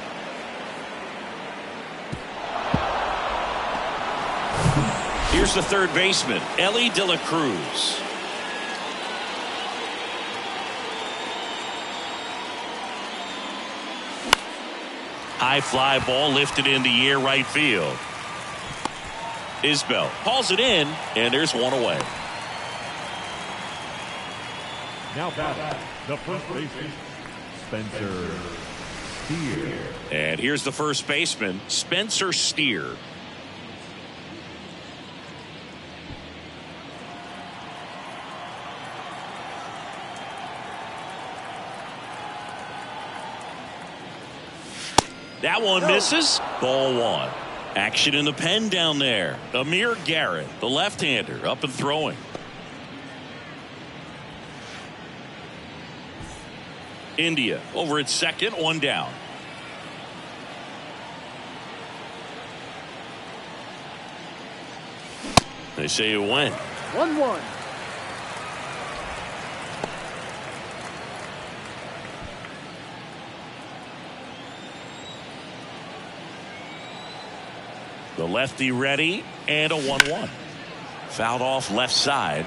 Here's the third baseman, Ellie De La Cruz. High fly ball lifted in the air right field. Isbell hauls it in, and there's one away. Now batting, the first baseman, Spencer Steer. And here's the first baseman, Spencer Steer. That one misses. Ball one. Action in the pen down there. Amir Garrett, the left-hander, up and throwing. India over at second, one down. They say it went. 1-1. The lefty ready, and a 1-1. Fouled off left side.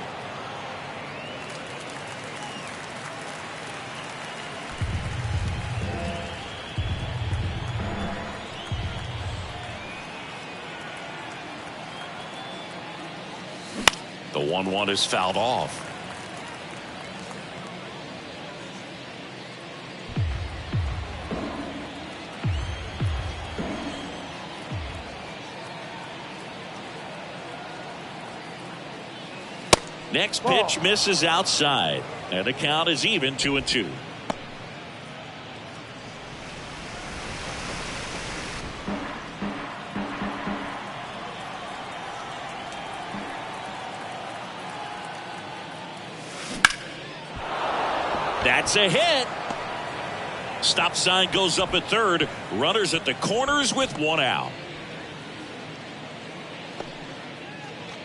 The 1-1 is fouled off. Next pitch misses outside, and the count is even 2-2. That's a hit. Stop sign goes up at third. Runners at the corners with one out.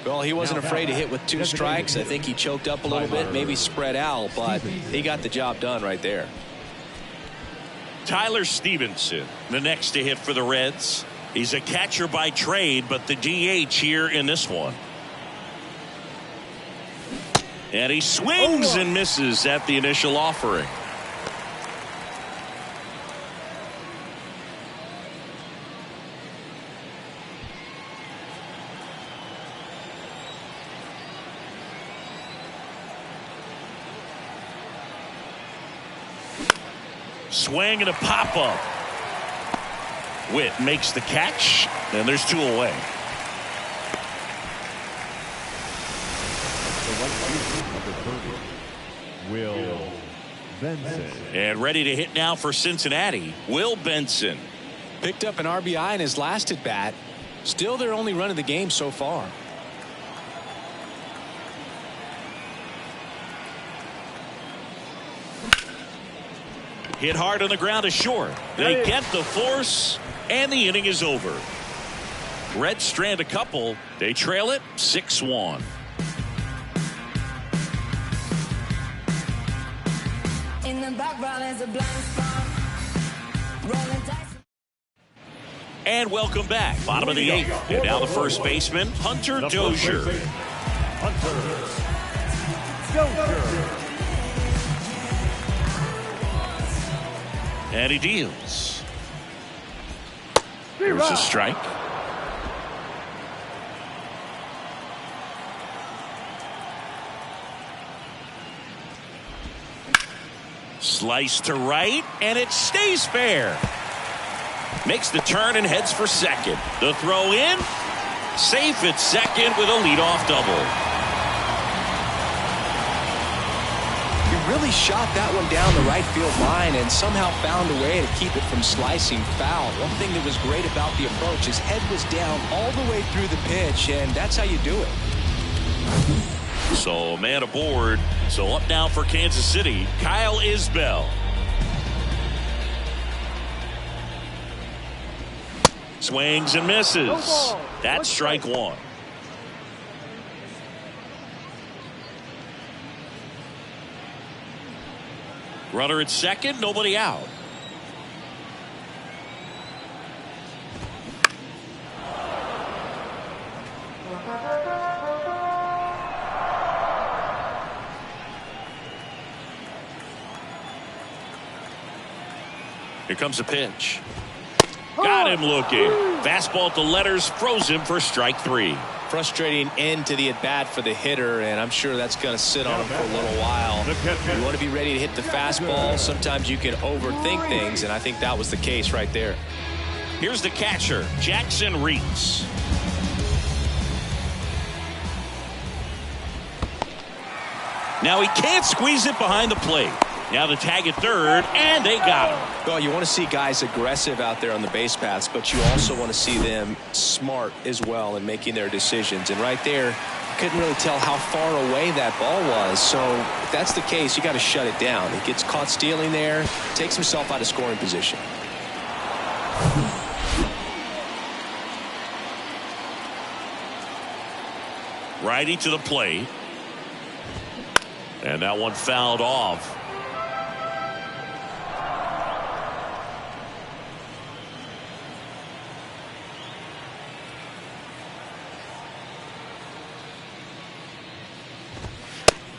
Well, he wasn't afraid to hit with 2 strikes. I think he choked up a little bit, maybe spread out, but he got the job done right there. Tyler Stevenson, the next to hit for the Reds. He's a catcher by trade, but the DH here in this one. And he swings and misses at the initial offering. Swing and a pop-up. Witt makes the catch, and there's 2 away. Will Benson. And ready to hit now for Cincinnati, Will Benson. Picked up an RBI in his last at bat. Still their only run of the game so far. Hit hard on the ground is short. They get the force, and the inning is over. Reds strand a couple. They trail it 6-1. In the background is a blind spot. Rolling dice. And welcome back. Bottom of the 8th. And now the first baseman, Hunter Dozier. And he deals. There's a strike. Slice to right, and it stays fair. Makes the turn and heads for second. The throw in. Safe at second with a leadoff double. He really shot that one down the right field line and somehow found a way to keep it from slicing foul. One thing that was great about the approach, his head was down all the way through the pitch, and that's how you do it. So a man aboard. So up now for Kansas City, Kyle Isbell. Swings and misses. That's strike 1. Runner at second, nobody out. Here comes a pitch. Got him looking. Fastball at the letters, froze him for strike 3. Frustrating end to the at-bat for the hitter, and I'm sure that's going to sit on him for a little while. You want to be ready to hit the fastball. Sometimes you can overthink things, and I think that was the case right there. Here's the catcher, Jackson Reitz. Now he can't squeeze it behind the plate. Now the tag at third, and they got him. Well, you want to see guys aggressive out there on the base paths, but you also want to see them smart as well in making their decisions. And right there, couldn't really tell how far away that ball was. So if that's the case, you got to shut it down. He gets caught stealing there, takes himself out of scoring position. Righty to the plate. And that one fouled off.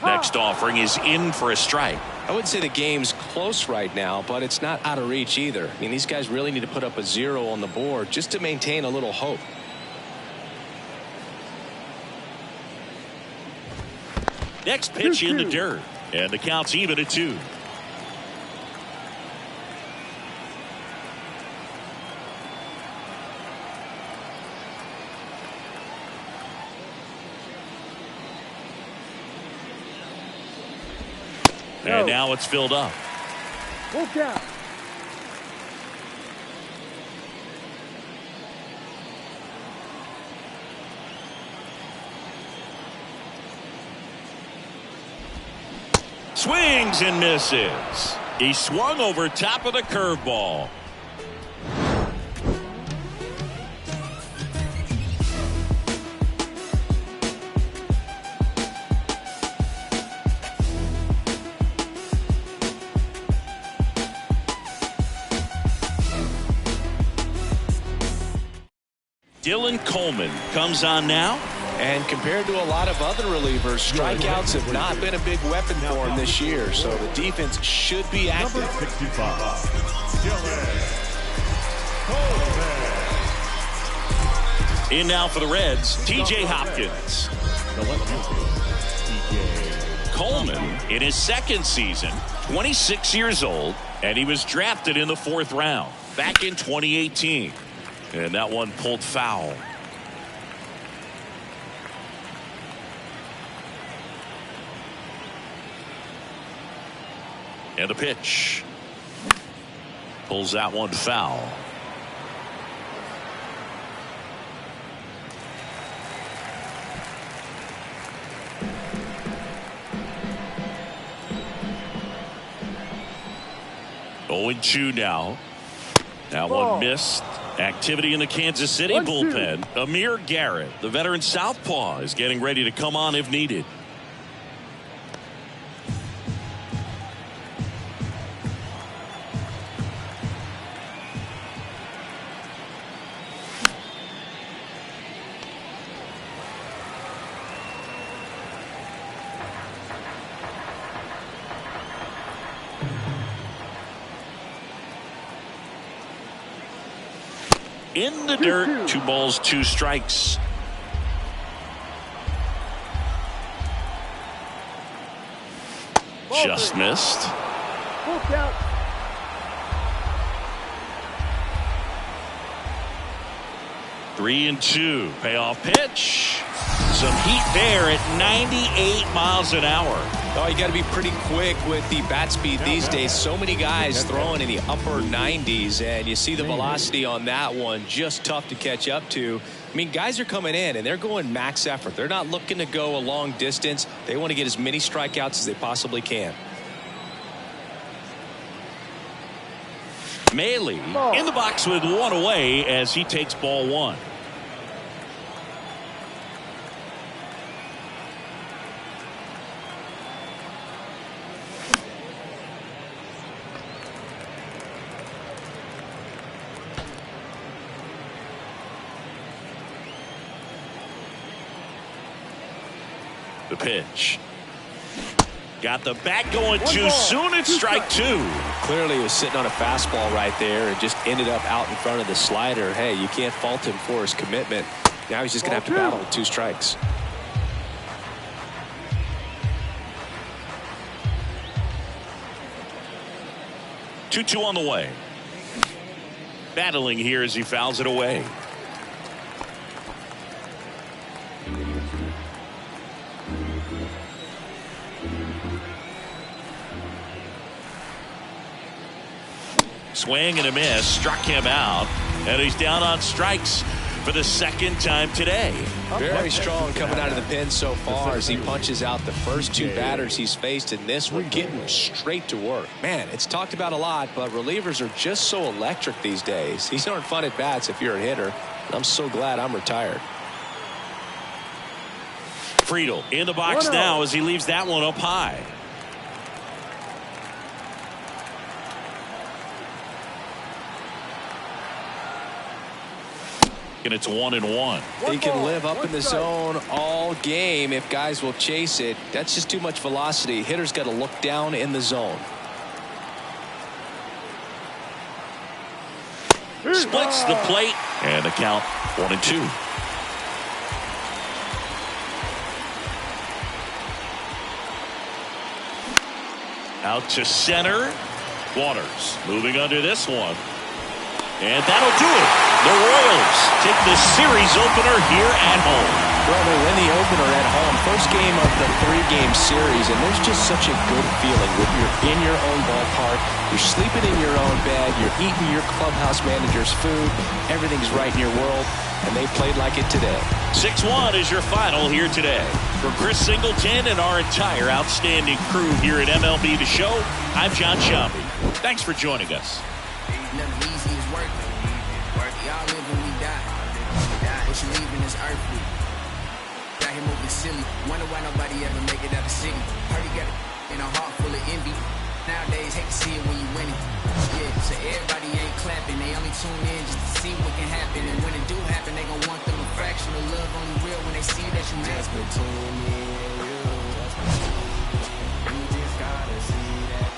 Next offering is in for a strike. I wouldn't say the game's close right now, but it's not out of reach either. I mean, these guys really need to put up a 0 on the board just to maintain a little hope. Next pitch in the dirt, and the count's even at 2. And now it's filled up. Full count. Swings and misses. He swung over top of the curveball. Dylan Coleman comes on now. And compared to a lot of other relievers, strikeouts have not been a big weapon for him this year. So the defense should be active. Number 65, Dylan Coleman. In now for the Reds, T.J. Hopkins. Coleman in his second season, 26 years old, and he was drafted in the 4th round back in 2018. And that one pulled foul. And the pitch. Pulls that one foul. Oh, 0-2 now. That one missed. Activity in the Kansas City bullpen. Amir Garrett, the veteran southpaw, is getting ready to come on if needed. In the dirt, 2 balls, 2 strikes. Just missed. Full count. Three and 2. Payoff pitch. Some heat there at 98 miles an hour. Oh, you got to be pretty quick with the bat speed these days. So many guys throwing in the upper 90s, and you see the velocity on that one, just tough to catch up to. I mean, guys are coming in and they're going max effort. They're not looking to go a long distance. They want to get as many strikeouts as they possibly can. Maley in the box with 1 away as he takes ball 1. The pitch. Got the bat going too soon. It's strike 2. Clearly he was sitting on a fastball right there and just ended up out in front of the slider. Hey, you can't fault him for his commitment. Now he's just going to have to battle with 2 strikes. Two on the way. Battling here as he fouls it away. swing and a miss, struck him out, and he's down on strikes for the second time today. Very strong coming out of the pen so far as he punches out the first two batters he's faced in this one, getting straight to work. Man, it's talked about a lot, but relievers are just so electric these days. These aren't fun at bats if you're a hitter. I'm so glad I'm retired. Friedel in the box now as he leaves that one up high. And it's 1-1. He can live up in the zone all game if guys will chase it. That's just too much velocity. Hitter's got to look down in the zone. Splits the plate, and the count 1-2. Out to center. Waters moving under this one. And that'll do it. The Royals take the series opener here at home. Well, they win the opener at home. First game of the 3-game series, and there's just such a good feeling when you're in your own ballpark. You're sleeping in your own bed. You're eating your clubhouse manager's food. Everything's right in your world, and they played like it today. 6-1 is your final here today. For Chris Singleton and our entire outstanding crew here at MLB The Show, I'm John Shambi. Thanks for joining us. Nothing easy is working. Y'all live and we die. What you leaving is earthly. Got him moving silly. Wonder why nobody ever make it out the city. Heard he got it in a heart full of envy. Nowadays, hate to see it when you win it. Yeah, so everybody ain't clapping. They only tune in just to see what can happen. And when it do happen, they gon' want them a fraction of love on you real when they see that you just between me and you. You just gotta see that.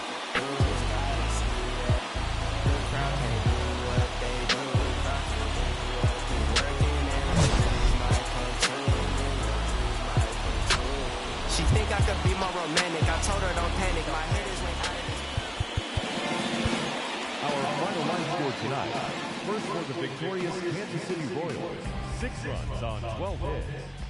Think I could be more romantic. I told her don't panic. My head is way out of Our final line score tonight. First for the victorious Kansas City Royals. 6 runs on 12 hits.